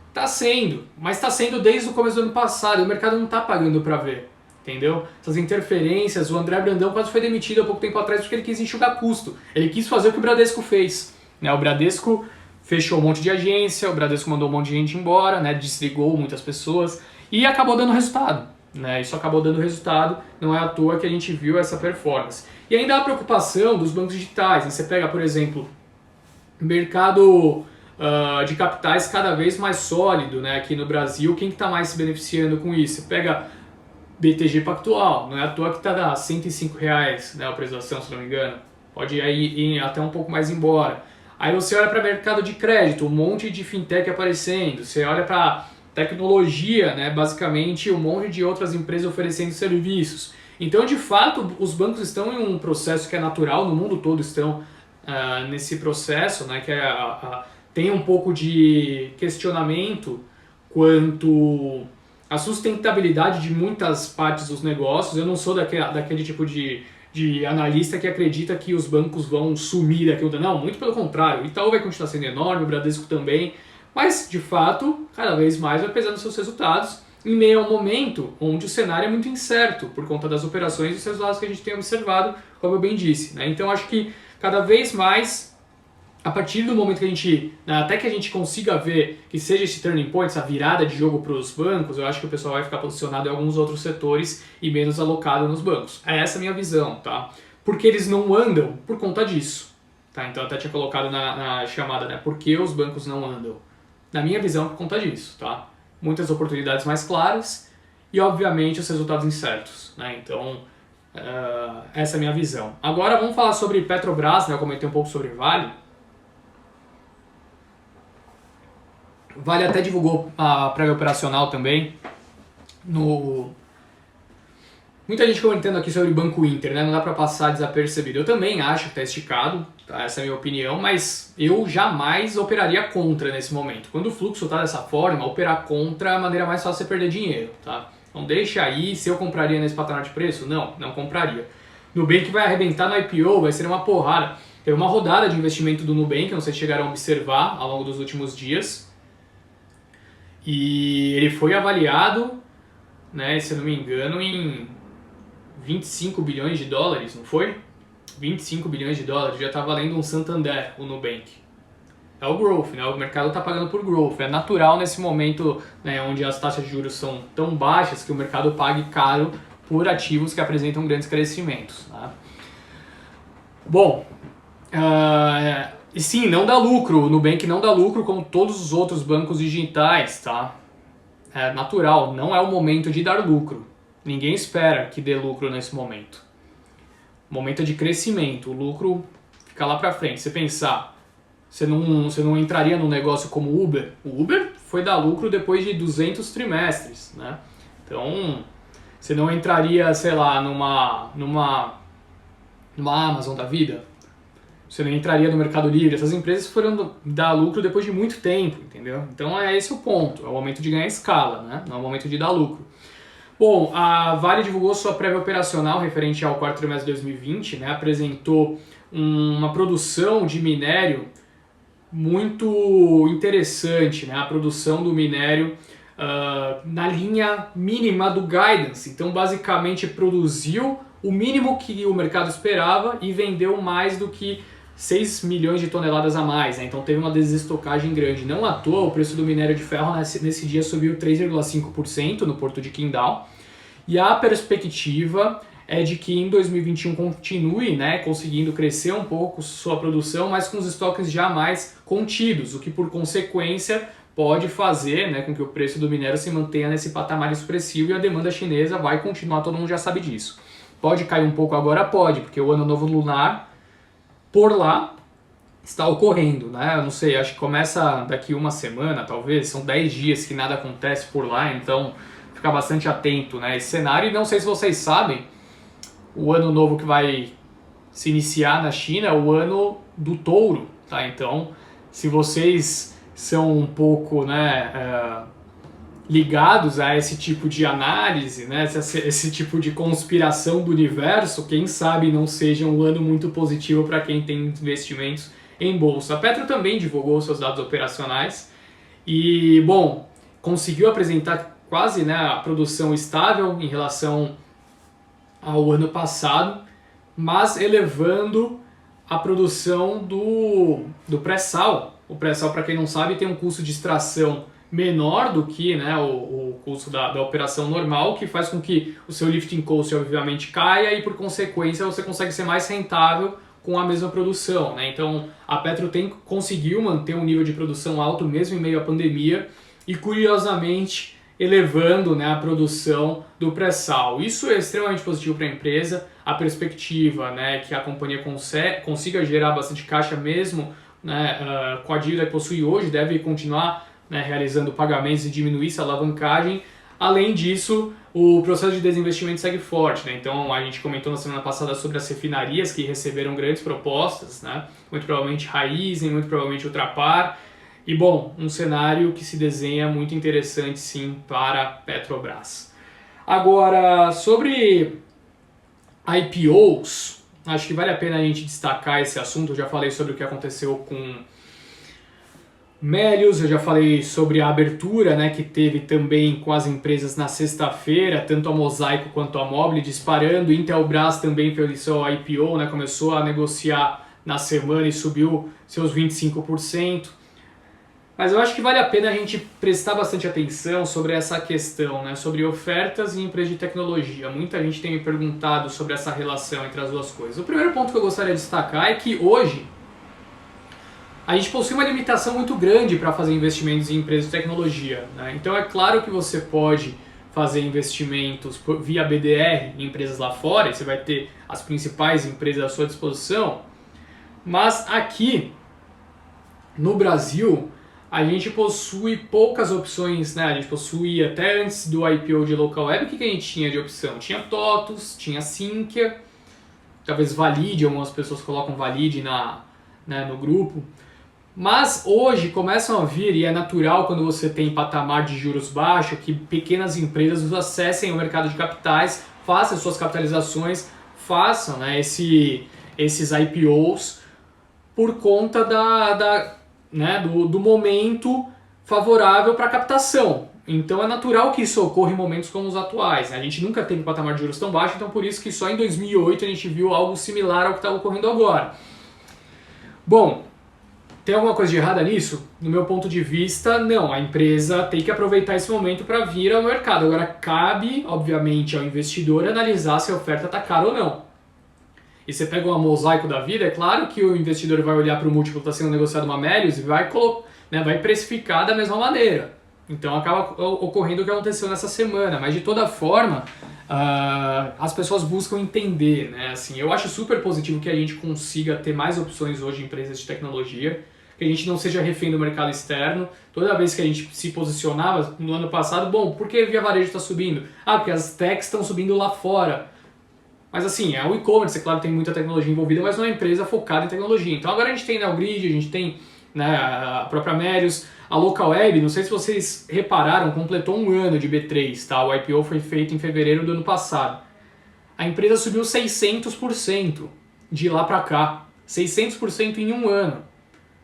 Está sendo, mas está sendo desde o começo do ano passado, o mercado não está pagando para ver. Entendeu? Essas interferências, o André Brandão quase foi demitido há pouco tempo atrás porque ele quis enxugar custo. Ele quis fazer o que o Bradesco fez, né? O Bradesco fechou um monte de agência, o Bradesco mandou um monte de gente embora, né? Desligou muitas pessoas e acabou dando resultado, né? Isso acabou dando resultado, não é à toa que a gente viu essa performance. E ainda a preocupação dos bancos digitais, né? Você pega, por exemplo, mercado de capitais cada vez mais sólido, né? Aqui no Brasil, quem que está mais se beneficiando com isso? Você pega BTG Pactual, não é à toa que está a R$105, né, a preço da ação, se não me engano. Pode ir até um pouco mais embora. Aí você olha para o mercado de crédito, um monte de fintech aparecendo. Você olha para tecnologia, né? Basicamente um monte de outras empresas oferecendo serviços. Então, de fato, os bancos estão em um processo que é natural, no mundo todo estão nesse processo, né? Que tem um pouco de questionamento quanto à sustentabilidade de muitas partes dos negócios. Eu não sou daquele tipo de analista que acredita que os bancos vão sumir daqui. Não, muito pelo contrário. O Itaú vai continuar sendo enorme, o Bradesco também, mas, de fato, cada vez mais vai pesando seus resultados em meio a um momento onde o cenário é muito incerto por conta das operações e dos resultados que a gente tem observado, como eu bem disse, né? Então, acho que cada vez mais, a partir do momento que a gente, até que a gente consiga ver que seja esse turning point, essa virada de jogo para os bancos, eu acho que o pessoal vai ficar posicionado em alguns outros setores e menos alocado nos bancos. É essa a minha visão, tá? Porque eles não andam por conta disso, tá? Então eu até tinha colocado na chamada, né? Por que os bancos não andam? Na minha visão, por conta disso, tá? Muitas oportunidades mais claras e, obviamente, os resultados incertos, né? Então, essa é a minha visão. Agora vamos falar sobre Petrobras, né? Eu comentei um pouco sobre Vale. Vale até divulgou a prévia operacional também. Muita gente comentando aqui sobre Banco Inter, né? Não dá para passar desapercebido. Eu também acho que está esticado, tá? Essa é a minha opinião, mas eu jamais operaria contra nesse momento. Quando o fluxo está dessa forma, operar contra é a maneira mais fácil de você perder dinheiro, tá? Então deixa aí. Se eu compraria nesse patamar de preço? Não compraria. Nubank vai arrebentar no IPO, vai ser uma porrada. Teve uma rodada de investimento do Nubank, não sei se chegaram a observar ao longo dos últimos dias. E ele foi avaliado, né, se eu não me engano, em 25 bilhões de dólares, não foi? 25 bilhões de dólares, já está valendo um Santander, o Nubank. É o growth, né? O mercado está pagando por growth. É natural nesse momento, né, onde as taxas de juros são tão baixas que o mercado pague caro por ativos que apresentam grandes crescimentos. Tá? Bom, e sim, não dá lucro. O Nubank não dá lucro como todos os outros bancos digitais, tá? É natural, não é o momento de dar lucro. Ninguém espera que dê lucro nesse momento. O momento é de crescimento, o lucro fica lá pra frente. Você pensar, você não entraria num negócio como o Uber. O Uber foi dar lucro depois de 200 trimestres, né? Então, você não entraria, sei lá, numa Amazon da vida. Você não entraria no Mercado Livre. Essas empresas foram dar lucro depois de muito tempo, entendeu? Então é esse o ponto. É o momento de ganhar escala, né? Não é o momento de dar lucro. Bom, a Vale divulgou sua prévia operacional referente ao quarto trimestre de 2020, né? Apresentou uma produção de minério muito interessante, né? A produção do minério na linha mínima do guidance. Então, basicamente, produziu o mínimo que o mercado esperava e vendeu mais do que 6 milhões de toneladas a mais, né? Então teve uma desestocagem grande. Não à toa, o preço do minério de ferro nesse dia subiu 3,5% no porto de Qingdao. E a perspectiva é de que em 2021 continue, né, conseguindo crescer um pouco sua produção, mas com os estoques já mais contidos, o que por consequência pode fazer, né, com que o preço do minério se mantenha nesse patamar expressivo e a demanda chinesa vai continuar, todo mundo já sabe disso. Pode cair um pouco agora? Pode, porque o ano novo lunar por lá está ocorrendo, né? Eu não sei, acho que começa daqui uma semana, talvez, são 10 dias que nada acontece por lá, então fica bastante atento, né, esse cenário. E não sei se vocês sabem, o ano novo que vai se iniciar na China é o ano do touro, tá? Então, se vocês são um pouco, né, ligados a esse tipo de análise, né, esse tipo de conspiração do universo, quem sabe não seja um ano muito positivo para quem tem investimentos em bolsa. A Petro também divulgou seus dados operacionais e, bom, conseguiu apresentar quase, né, a produção estável em relação ao ano passado, mas elevando a produção do pré-sal. O pré-sal, para quem não sabe, tem um custo de extração menor do que, né, o custo da operação normal, que faz com que o seu lifting cost obviamente caia e por consequência você consegue ser mais rentável com a mesma produção, né? Então a Petro conseguiu manter um nível de produção alto mesmo em meio à pandemia e curiosamente elevando, né, a produção do pré-sal. Isso é extremamente positivo para a empresa, a perspectiva, né, que a companhia consiga gerar bastante caixa mesmo, né, com a dívida que possui hoje, deve continuar né, realizando pagamentos e diminuísse a alavancagem. Além disso, o processo de desinvestimento segue forte, né? Então a gente comentou na semana passada sobre as refinarias que receberam grandes propostas, né? Muito provavelmente Raízen, muito provavelmente Ultrapar. E bom, um cenário que se desenha muito interessante sim para a Petrobras. Agora, sobre IPOs, acho que vale a pena a gente destacar esse assunto. Eu já falei sobre o que aconteceu com Melius, eu já falei sobre a abertura, né, que teve também com as empresas na sexta-feira, tanto a Mosaico quanto a Mobile disparando. Intelbras também fez seu IPO, né, começou a negociar na semana e subiu seus 25%. Mas eu acho que vale a pena a gente prestar bastante atenção sobre essa questão, né, sobre ofertas e empresas de tecnologia. Muita gente tem me perguntado sobre essa relação entre as duas coisas. O primeiro ponto que eu gostaria de destacar é que hoje a gente possui uma limitação muito grande para fazer investimentos em empresas de tecnologia, né? Então é claro que você pode fazer investimentos via BDR em empresas lá fora, e você vai ter as principais empresas à sua disposição, mas aqui no Brasil a gente possui poucas opções, né? A gente possui, até antes do IPO de Local Web, o que a gente tinha de opção? Tinha TOTUS, tinha Sinqia, talvez Valid, algumas pessoas colocam Valid no grupo. Mas hoje começam a vir, e é natural quando você tem patamar de juros baixo, que pequenas empresas acessem o mercado de capitais, façam suas capitalizações, façam, né, esses IPOs por conta do momento favorável para a captação. Então é natural que isso ocorra em momentos como os atuais, né? A gente nunca teve patamar de juros tão baixo, então por isso que só em 2008 a gente viu algo similar ao que está ocorrendo agora. Bom, tem alguma coisa de errada nisso? No meu ponto de vista, não. A empresa tem que aproveitar esse momento para vir ao mercado. Agora, cabe, obviamente, ao investidor analisar se a oferta está cara ou não. E você pega uma Mosaico da vida, é claro que o investidor vai olhar para o múltiplo que está sendo negociado uma Melius e vai precificar da mesma maneira. Então acaba ocorrendo o que aconteceu nessa semana. Mas de toda forma, as pessoas buscam entender, né? Assim, eu acho super positivo que a gente consiga ter mais opções hoje em empresas de tecnologia, que a gente não seja refém do mercado externo. Toda vez que a gente se posicionava no ano passado, bom, por que Via Varejo está subindo? Ah, porque as techs estão subindo lá fora. Mas assim, é o e-commerce, é claro, tem muita tecnologia envolvida, mas não é uma empresa focada em tecnologia. Então agora a gente tem a Grid, a gente tem, né, a própria Melius, a Local Web, não sei se vocês repararam, completou um ano de B3, tá? O IPO foi feito em fevereiro do ano passado. A empresa subiu 600% de lá para cá, 600% em um ano.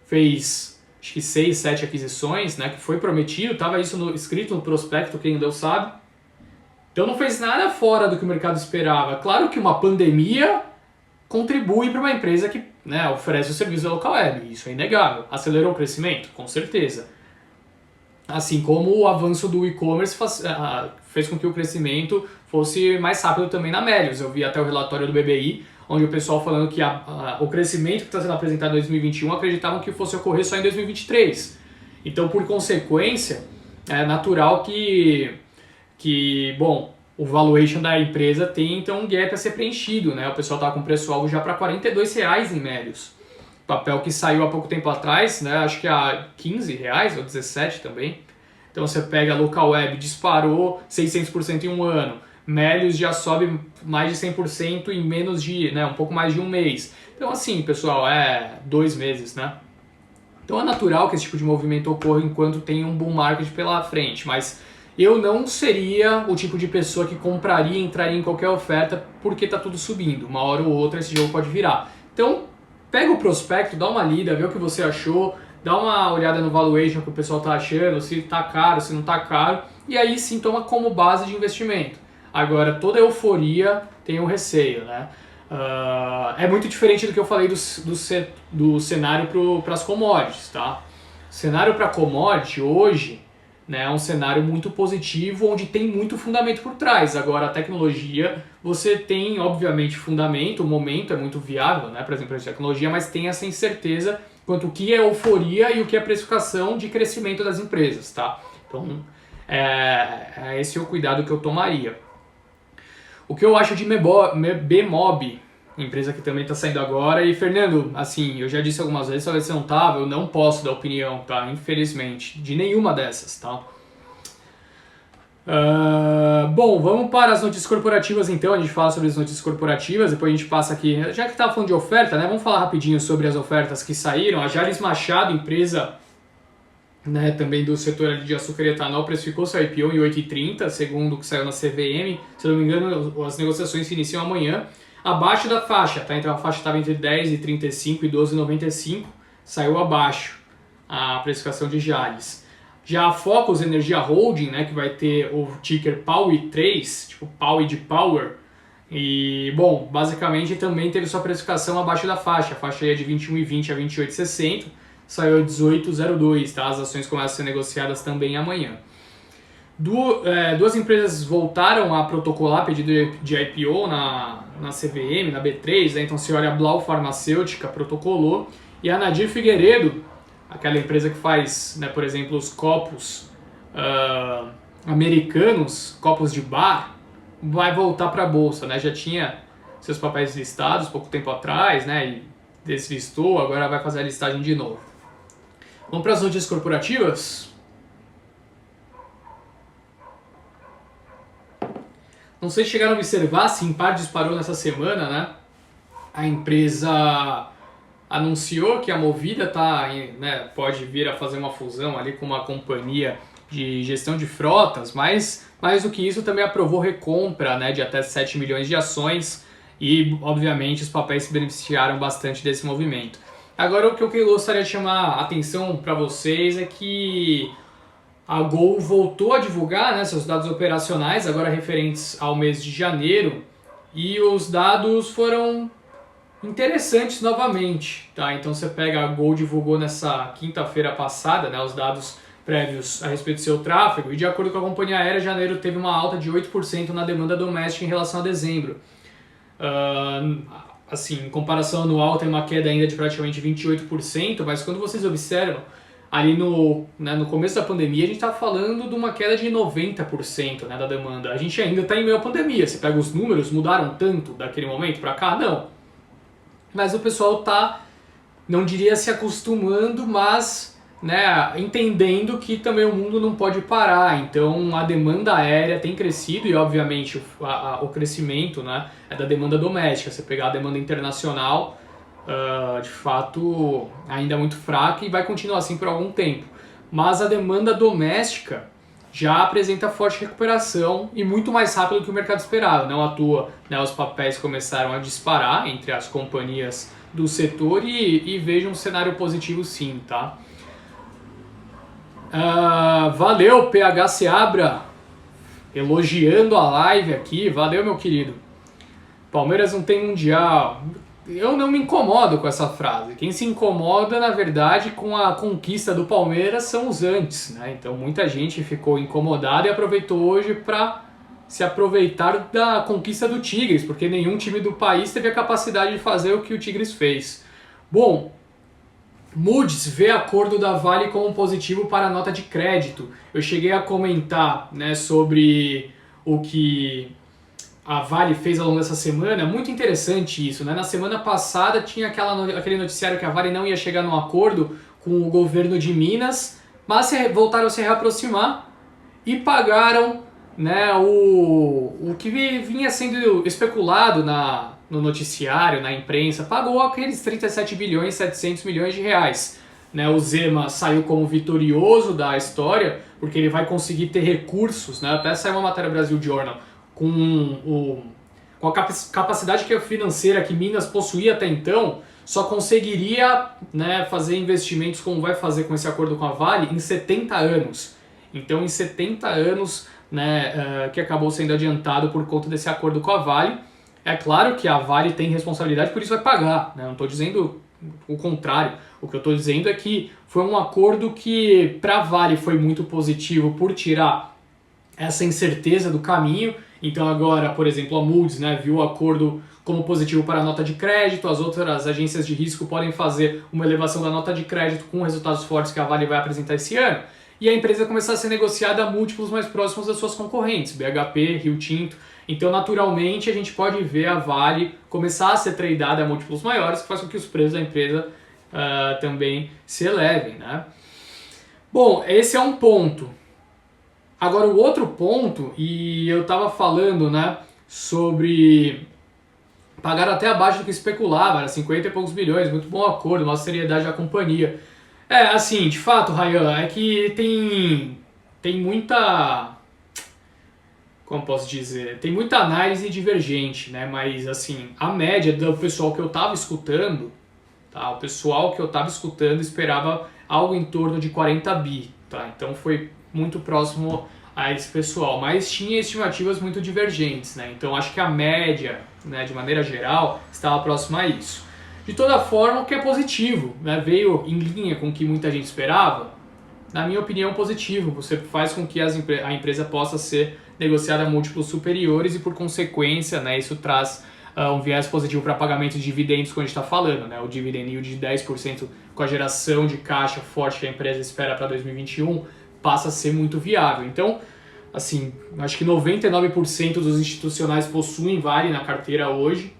Fez, acho que 6, 7 aquisições, né, que foi prometido, estava isso escrito no prospecto, quem deu sabe. Então não fez nada fora do que o mercado esperava. Claro que uma pandemia contribui para uma empresa que, né, oferece o serviço da Local Web, isso é inegável. Acelerou o crescimento? Com certeza. Assim como o avanço do e-commerce fez com que o crescimento fosse mais rápido também na Melius. Eu vi até o relatório do BBI, onde o pessoal falando que o crescimento que está sendo apresentado em 2021 acreditavam que fosse ocorrer só em 2023. Então, por consequência, é natural que bom, o valuation da empresa tem então um gap a ser preenchido, né? O pessoal está com preço-alvo já para R$ 42,00 em Melius. Papel que saiu há pouco tempo atrás, né? Acho que a R$15 ou 17 também. Então você pega a Local Web, disparou 600% em um ano. Melius já sobe mais de 100% em menos de, né, um pouco mais de um mês. Então assim, pessoal, 2 meses, né? Então é natural que esse tipo de movimento ocorra enquanto tem um bull market pela frente, mas eu não seria o tipo de pessoa que compraria e entraria em qualquer oferta porque está tudo subindo. Uma hora ou outra esse jogo pode virar. Então, pega o prospecto, dá uma lida, vê o que você achou, dá uma olhada no valuation que o pessoal está achando, se está caro, se não está caro, e aí sim toma como base de investimento. Agora, toda euforia tem um receio, né? É muito diferente do que eu falei do cenário para as commodities, tá? O cenário para commodity hoje, né, é um cenário muito positivo, onde tem muito fundamento por trás. Agora, a tecnologia, você tem, obviamente, fundamento, o momento é muito viável, né, para as empresas de tecnologia, mas tem essa incerteza quanto o que é euforia e o que é precificação de crescimento das empresas, tá? Então, esse é o cuidado que eu tomaria. O que eu acho de Bmob, empresa que também está saindo agora. E, Fernando, assim, eu já disse algumas vezes, talvez você não tava, eu não posso dar opinião, tá? Infelizmente, de nenhuma dessas, tá? Bom, vamos para as notícias corporativas então, a gente fala sobre as notícias corporativas, depois a gente passa aqui, já que estava falando de oferta, né, vamos falar rapidinho sobre as ofertas que saíram. A Jalles Machado, empresa, né, também do setor de açúcar e etanol, precificou seu IPO em 8,30, segundo o que saiu na CVM, se não me engano as negociações se iniciam amanhã, abaixo da faixa, tá? Então a faixa estava entre 10,35 e 12,95, saiu abaixo a precificação de Jalles. Já a Focus Energia Holding, né, que vai ter o ticker POWI3, tipo POWI de Power, e, bom, basicamente também teve sua precificação abaixo da faixa, a faixa ia de 21,20 a 28,60, saiu a 18,02, tá? As ações começam a ser negociadas também amanhã. Duas empresas voltaram a protocolar pedido de IPO na CVM, na B3, né? Então se olha a Blau Farmacêutica protocolou, e a Nadir Figueiredo, aquela empresa que faz, né, por exemplo, os copos americanos, copos de bar, vai voltar para a bolsa, né? Já tinha seus papéis listados pouco tempo atrás, né? E deslistou, agora vai fazer a listagem de novo. Vamos para as notícias corporativas? Não sei se chegaram a observar, se Simpar disparou nessa semana, né? A empresa anunciou que a Movida né, pode vir a fazer uma fusão ali com uma companhia de gestão de frotas, mas mais do que isso também aprovou recompra, né, de até 7 milhões de ações e, obviamente, os papéis se beneficiaram bastante desse movimento. Agora, o que eu gostaria de chamar a atenção para vocês é que a Gol voltou a divulgar, né, seus dados operacionais, agora referentes ao mês de janeiro, e os dados foram interessantes novamente, tá? Então você pega, a Gol divulgou nessa quinta-feira passada, né, os dados prévios a respeito do seu tráfego, e de acordo com a companhia aérea, janeiro teve uma alta de 8% na demanda doméstica em relação a dezembro. Assim, em comparação anual tem uma queda ainda de praticamente 28%, mas quando vocês observam, ali no começo da pandemia a gente estava falando de uma queda de 90%, né, da demanda. A gente ainda está em meio à pandemia, você pega os números, mudaram tanto daquele momento para cá? Não. Mas o pessoal está, não diria se acostumando, mas, né, entendendo que também o mundo não pode parar. Então a demanda aérea tem crescido e, obviamente, o crescimento, né, é da demanda doméstica. Você pegar a demanda internacional, de fato, ainda é muito fraca e vai continuar assim por algum tempo. Mas a demanda doméstica já apresenta forte recuperação e muito mais rápido que o mercado esperava. Não à toa, né, os papéis começaram a disparar entre as companhias do setor e vejo um cenário positivo sim, tá? Valeu, PH Seabra, elogiando a live aqui, valeu meu querido. Palmeiras não tem mundial. Eu não me incomodo com essa frase. Quem se incomoda, na verdade, com a conquista do Palmeiras são os antes, né? Então muita gente ficou incomodada e aproveitou hoje para se aproveitar da conquista do Tigres, porque nenhum time do país teve a capacidade de fazer o que o Tigres fez. Bom, Moody's vê acordo da Vale como positivo para a nota de crédito. Eu cheguei a comentar, né, sobre o que a Vale fez ao longo dessa semana. Muito interessante isso, né? Na semana passada tinha aquele noticiário que a Vale não ia chegar num acordo com o governo de Minas, mas voltaram a se reaproximar e pagaram, né, o que vinha sendo especulado no noticiário, na imprensa, pagou aqueles 37 bilhões 700 milhões de reais. Né, o Zema saiu como vitorioso da história, porque ele vai conseguir ter recursos, né? Até saiu uma matéria Brasil Journal, com a capacidade financeira que Minas possuía até então, só conseguiria, né, fazer investimentos como vai fazer com esse acordo com a Vale em 70 anos. Então, em 70 anos, né, que acabou sendo adiantado por conta desse acordo com a Vale. É claro que a Vale tem responsabilidade, por isso vai pagar, né? Não estou dizendo o contrário. O que eu estou dizendo é que foi um acordo que, para a Vale, foi muito positivo por tirar essa incerteza do caminho. Então agora, por exemplo, a Moody's, né, viu o acordo como positivo para a nota de crédito, as outras agências de risco podem fazer uma elevação da nota de crédito com resultados fortes que a Vale vai apresentar esse ano, e a empresa começar a ser negociada a múltiplos mais próximos das suas concorrentes, BHP, Rio Tinto. Então, naturalmente, a gente pode ver a Vale começar a ser tradeada a múltiplos maiores, que faz com que os preços da empresa também se elevem, né? Bom, esse é um ponto. Agora, o outro ponto, e eu estava falando, né, sobre pagar até abaixo do que especulava, era 50 e poucos bilhões, muito bom acordo, uma seriedade da companhia. Assim, de fato, Ryan, é que tem muita... Como posso dizer? Tem muita análise divergente, né? Mas, assim, a média do pessoal que eu estava escutando, tá? O pessoal que eu estava escutando esperava algo em torno de 40 bi, tá? Então foi muito próximo a esse pessoal, mas tinha estimativas muito divergentes, né? Então acho que a média, né, de maneira geral, estava próxima a isso. De toda forma, o que é positivo, né? Veio em linha com o que muita gente esperava, na minha opinião, positivo. Você faz com que a empresa possa ser negociada a múltiplos superiores e, por consequência, né, isso traz um viés positivo para pagamento de dividendos, como a gente está falando, né? O dividend yield de 10% com a geração de caixa forte que a empresa espera para 2021 passa a ser muito viável. Então, assim, acho que 99% dos institucionais possuem Vale na carteira hoje.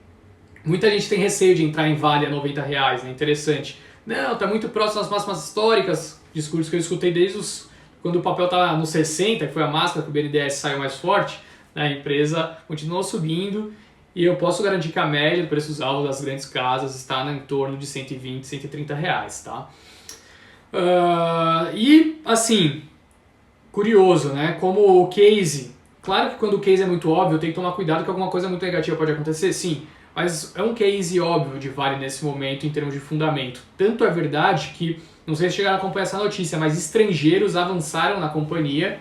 Muita gente tem receio de entrar em Vale a R$90, né? Interessante. Não, está muito próximo das máximas históricas, discurso que eu escutei desde quando o papel está no 60, que foi a máxima que o BNDES saiu mais forte, né? A empresa continuou subindo e eu posso garantir que a média de preços-alvo das grandes casas está em torno de R$120, R$130, tá? E, assim, curioso, né? Como o case... Claro que quando o case é muito óbvio, tem que tomar cuidado que alguma coisa muito negativa pode acontecer, sim. Mas é um case óbvio de Vale nesse momento em termos de fundamento. Tanto é verdade que, não sei se chegaram a acompanhar essa notícia, mas estrangeiros avançaram na companhia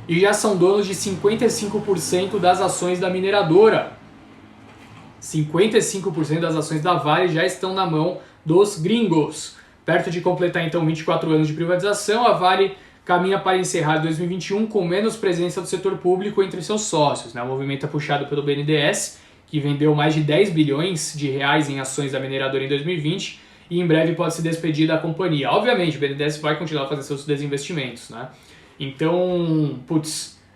e já são donos de 55% das ações da mineradora. 55% das ações da Vale já estão na mão dos gringos. Perto de completar então 24 anos de privatização, a Vale caminha para encerrar 2021 com menos presença do setor público entre seus sócios. O movimento é puxado pelo BNDES, que vendeu mais de 10 bilhões de reais em ações da mineradora em 2020 e em breve pode se despedir da companhia. Obviamente, o BNDES vai continuar fazendo seus desinvestimentos, né? Então,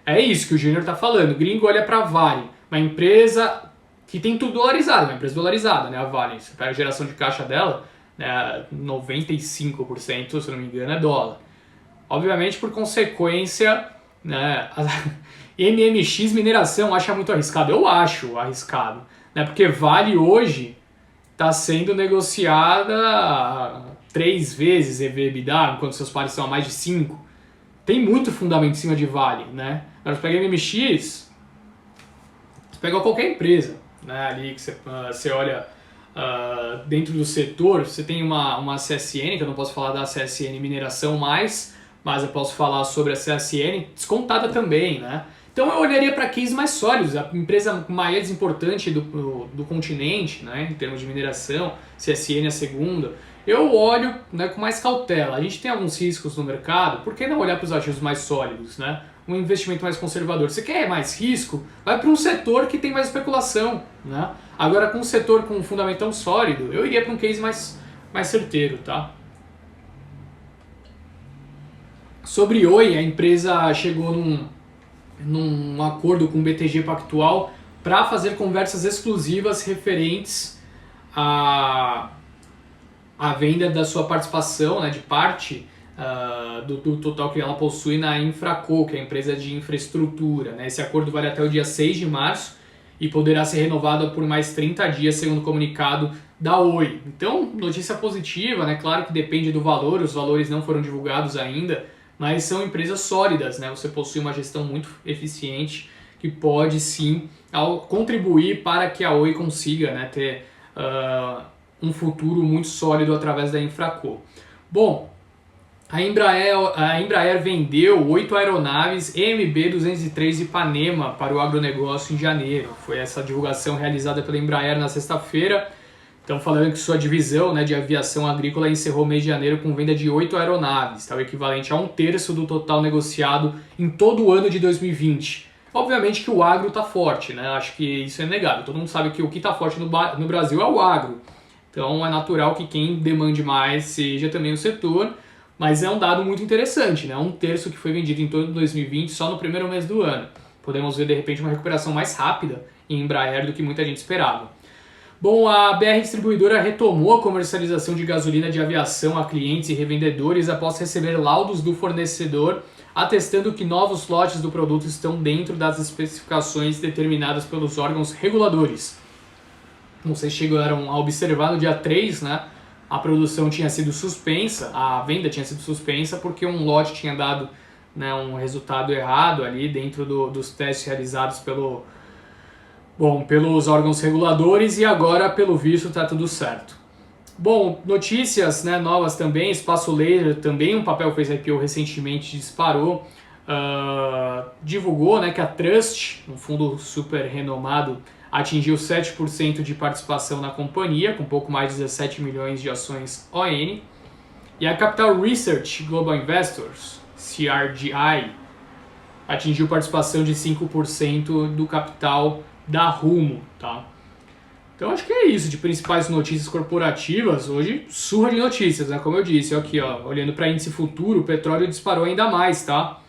é isso que o Júnior está falando. O gringo olha para a Vale, uma empresa que tem tudo dolarizado, uma empresa dolarizada, né? A Vale, você pega a geração de caixa dela, né, 95%, se não me engano, é dólar. Obviamente, por consequência, né, a MMX Mineração acha muito arriscado. Eu acho arriscado, né, porque Vale hoje está sendo negociada 3 vezes EV/EBITDA, enquanto seus pares são a mais de 5. Tem muito fundamento em cima de Vale, né? Agora, você pega MMX, você pega qualquer empresa, né, ali que você olha dentro do setor, você tem uma CSN, que eu não posso falar da CSN Mineração mais, mas eu posso falar sobre a CSN descontada também, né? Então eu olharia para cases mais sólidos, a empresa mais importante do continente, né, em termos de mineração, CSN é a segunda. Eu olho, né, com mais cautela. A gente tem alguns riscos no mercado, por que não olhar para os ativos mais sólidos, né? Um investimento mais conservador. Você quer mais risco? Vai para um setor que tem mais especulação, né? Agora, com um setor com um fundamento tão sólido, eu iria para um case mais certeiro, tá? Sobre Oi, a empresa chegou num acordo com o BTG Pactual para fazer conversas exclusivas referentes à venda da sua participação, né, de parte do total que ela possui na Infraco, que é a empresa de infraestrutura, né? Esse acordo vale até o dia 6 de março e poderá ser renovado por mais 30 dias, segundo o comunicado da Oi. Então, notícia positiva, né? Claro que depende do valor, os valores não foram divulgados ainda, mas são empresas sólidas, né? Você possui uma gestão muito eficiente que pode sim contribuir para que a Oi consiga, né, ter um futuro muito sólido através da Infraco. Bom, a Embraer vendeu 8 aeronaves EMB-203 Ipanema para o agronegócio em janeiro. Foi essa divulgação realizada pela Embraer na sexta-feira. Estão falando que sua divisão, né, de aviação agrícola encerrou o mês de janeiro com venda de 8 aeronaves, tá, o equivalente a 1/3 do total negociado em todo o ano de 2020. Obviamente que o agro está forte, né? Acho que isso é inegável. Todo mundo sabe que o que está forte no Brasil é o agro. Então é natural que quem demande mais seja também o setor, mas é um dado muito interessante, né? 1/3 que foi vendido em todo 2020 só no primeiro mês do ano. podemos ver de repente uma recuperação mais rápida em Embraer do que muita gente esperava. Bom, a BR Distribuidora retomou a comercialização de gasolina de aviação a clientes e revendedores após receber laudos do fornecedor atestando que novos lotes do produto estão dentro das especificações determinadas pelos órgãos reguladores. Não sei se chegaram a observar no dia 3, né? A produção tinha sido suspensa, a venda tinha sido suspensa porque um lote tinha dado, né, um resultado errado ali dentro dos testes realizados pelos órgãos reguladores e agora, pelo visto, está tudo certo. Bom, notícias, né, novas também, Espaço Laser também, um papel que fez IPO recentemente, disparou, divulgou, né, que a Trust, um fundo super renomado, atingiu 7% de participação na companhia, com pouco mais de 17 milhões de ações ON. E a Capital Research Global Investors, CRGI, atingiu participação de 5% do capital da Rumo. Tá? Então acho que é isso de principais notícias corporativas. Hoje, surra de notícias, né? Como eu disse, aqui, ó, olhando para índice futuro, o petróleo disparou ainda mais. Tá?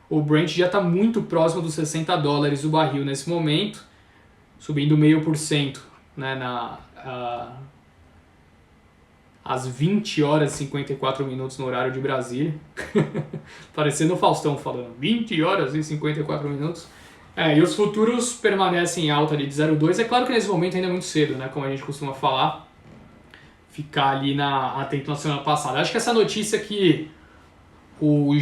O Brent já está muito próximo dos $60 o barril nesse momento, subindo 0,5%, né, às 20 horas e 54 minutos no horário de Brasília. Parecendo o Faustão falando, 20 horas e 54 minutos. E os futuros permanecem em alta ali de 0,2. É claro que nesse momento ainda é muito cedo, né, como a gente costuma falar, ficar ali atento na semana passada. Acho que essa notícia que o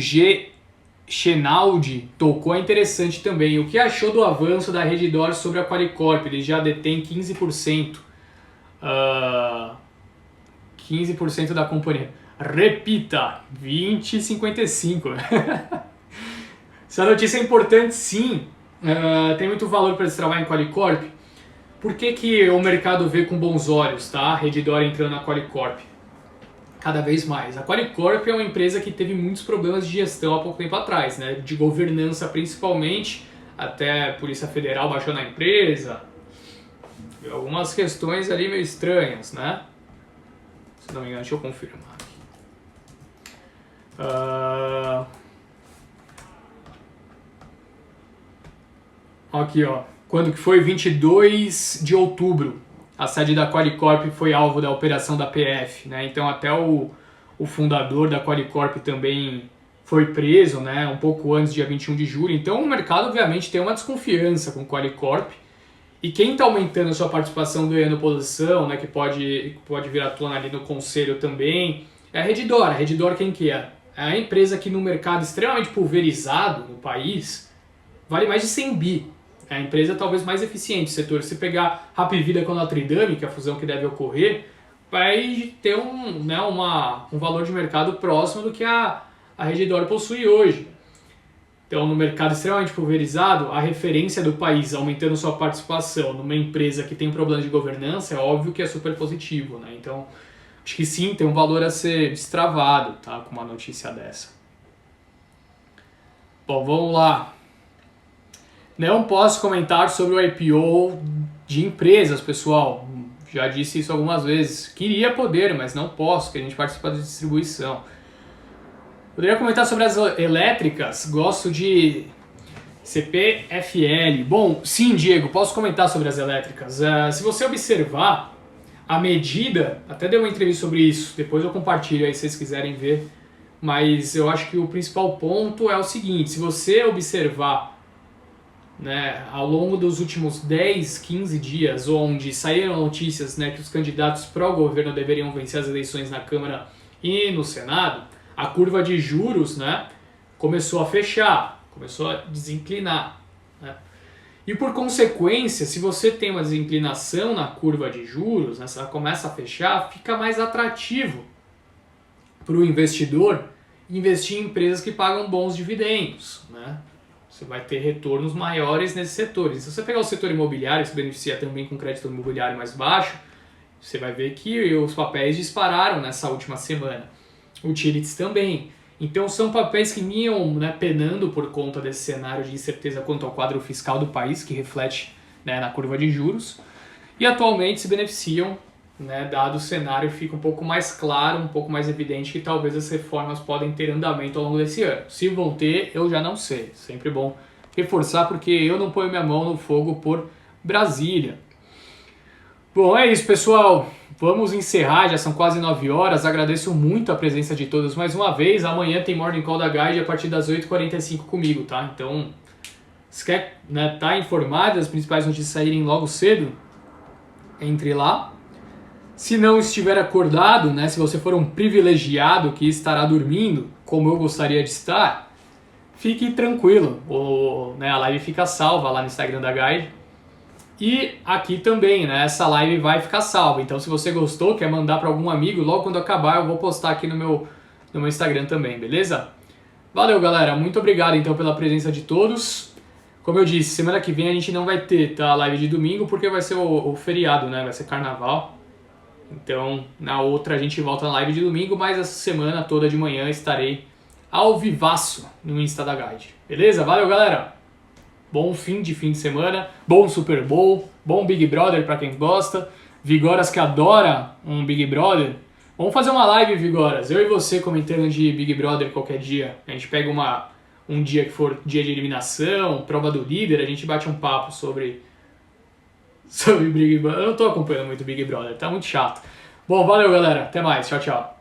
Chenaldi tocou é interessante também. O que achou do avanço da Redditor sobre a Qualicorp? Ele já detém 15%. 15% da companhia. Repita, 20,55. Essa notícia é importante, sim. Tem muito valor para esse trabalho em Qualicorp. Por que o mercado vê com bons olhos, tá? A Redditor entrando na Qualicorp? Cada vez mais. A Qualicorp é uma empresa que teve muitos problemas de gestão há pouco tempo atrás, né? De governança principalmente, até a Polícia Federal baixou na empresa. Algumas questões ali meio estranhas, né? Se não me engano, deixa eu confirmar. Aqui, ó. Quando que foi? 22 de outubro. A sede da Qualicorp foi alvo da operação da PF, né? Então até o fundador da Qualicorp também foi preso, né? Um pouco antes, dia 21 de julho. Então o mercado obviamente tem uma desconfiança com Qualicorp. E quem está aumentando a sua participação, ganhando posição, né? Que pode vir à tona ali no conselho também, é a Redditor. A Redditor quem que é? É a empresa que no mercado extremamente pulverizado no país vale mais de 100 bi. É a empresa talvez mais eficiente do setor. Se pegar Hapvida com a Notre Dame, que é a fusão que deve ocorrer, vai ter um valor de mercado próximo do que a Redditor possui hoje. Então, no mercado extremamente pulverizado, a referência do país aumentando sua participação numa empresa que tem problemas de governança é óbvio que é super positivo, né? Então, acho que sim, tem um valor a ser destravado, tá? Com uma notícia dessa. Bom, vamos lá. Não posso comentar sobre o IPO de empresas, pessoal. Já disse isso algumas vezes. Queria poder, mas não posso, porque a gente participa da distribuição. Poderia comentar sobre as elétricas. Gosto de CPFL. Bom, sim, Diego, posso comentar sobre as elétricas. Se você observar a medida, até dei uma entrevista sobre isso, depois eu compartilho aí se vocês quiserem ver, mas eu acho que o principal ponto é o seguinte: se você observar, né, ao longo dos últimos 10, 15 dias, onde saíram notícias, né, que os candidatos pró-governo deveriam vencer as eleições na Câmara e no Senado, a curva de juros, né, começou a fechar, começou a desinclinar. Né? E por consequência, se você tem uma desinclinação na curva de juros, né, se ela começa a fechar, fica mais atrativo para o investidor investir em empresas que pagam bons dividendos, né? Você vai ter retornos maiores nesses setores. Se você pegar o setor imobiliário, que se beneficia também com crédito imobiliário mais baixo, você vai ver que os papéis dispararam nessa última semana. Utilities também. Então são papéis que vinham, né, penando por conta desse cenário de incerteza quanto ao quadro fiscal do país, que reflete, né, na curva de juros, e atualmente se beneficiam, né, dado o cenário, fica um pouco mais claro, um pouco mais evidente que talvez as reformas podem ter andamento ao longo desse ano. Se vão ter, eu já não sei. Sempre bom reforçar porque eu não ponho minha mão no fogo por Brasília. Bom, é isso, pessoal. Vamos encerrar, já são quase 9 horas. Agradeço muito a presença de todos mais uma vez. Amanhã tem Morning Call da Guide a partir das 8h45 comigo, tá? Então, se quer, né, tá informado, as principais notícias saírem logo cedo, entre lá. Se não estiver acordado, né, se você for um privilegiado que estará dormindo, como eu gostaria de estar, fique tranquilo. Né, a live fica salva lá no Instagram da Guide. E aqui também, né? Essa live vai ficar salva. Então, se você gostou, quer mandar para algum amigo, logo quando acabar eu vou postar aqui no meu Instagram também, beleza? Valeu, galera. Muito obrigado, então, pela presença de todos. Como eu disse, semana que vem a gente não vai ter, tá, a live de domingo, porque vai ser o feriado, né? Vai ser carnaval. Então, na outra a gente volta na live de domingo, mas essa semana toda de manhã estarei ao vivaço no Insta da Guide. Beleza? Valeu, galera! Bom fim de semana, bom Super Bowl, bom Big Brother pra quem gosta, Vigoras que adora um Big Brother. Vamos fazer uma live, Vigoras, eu e você comentando de Big Brother qualquer dia. A gente pega um dia que for dia de eliminação, prova do líder, a gente bate um papo sobre Big Brother. Eu não tô acompanhando muito Big Brother, tá muito chato. Bom, valeu, galera, até mais, tchau, tchau.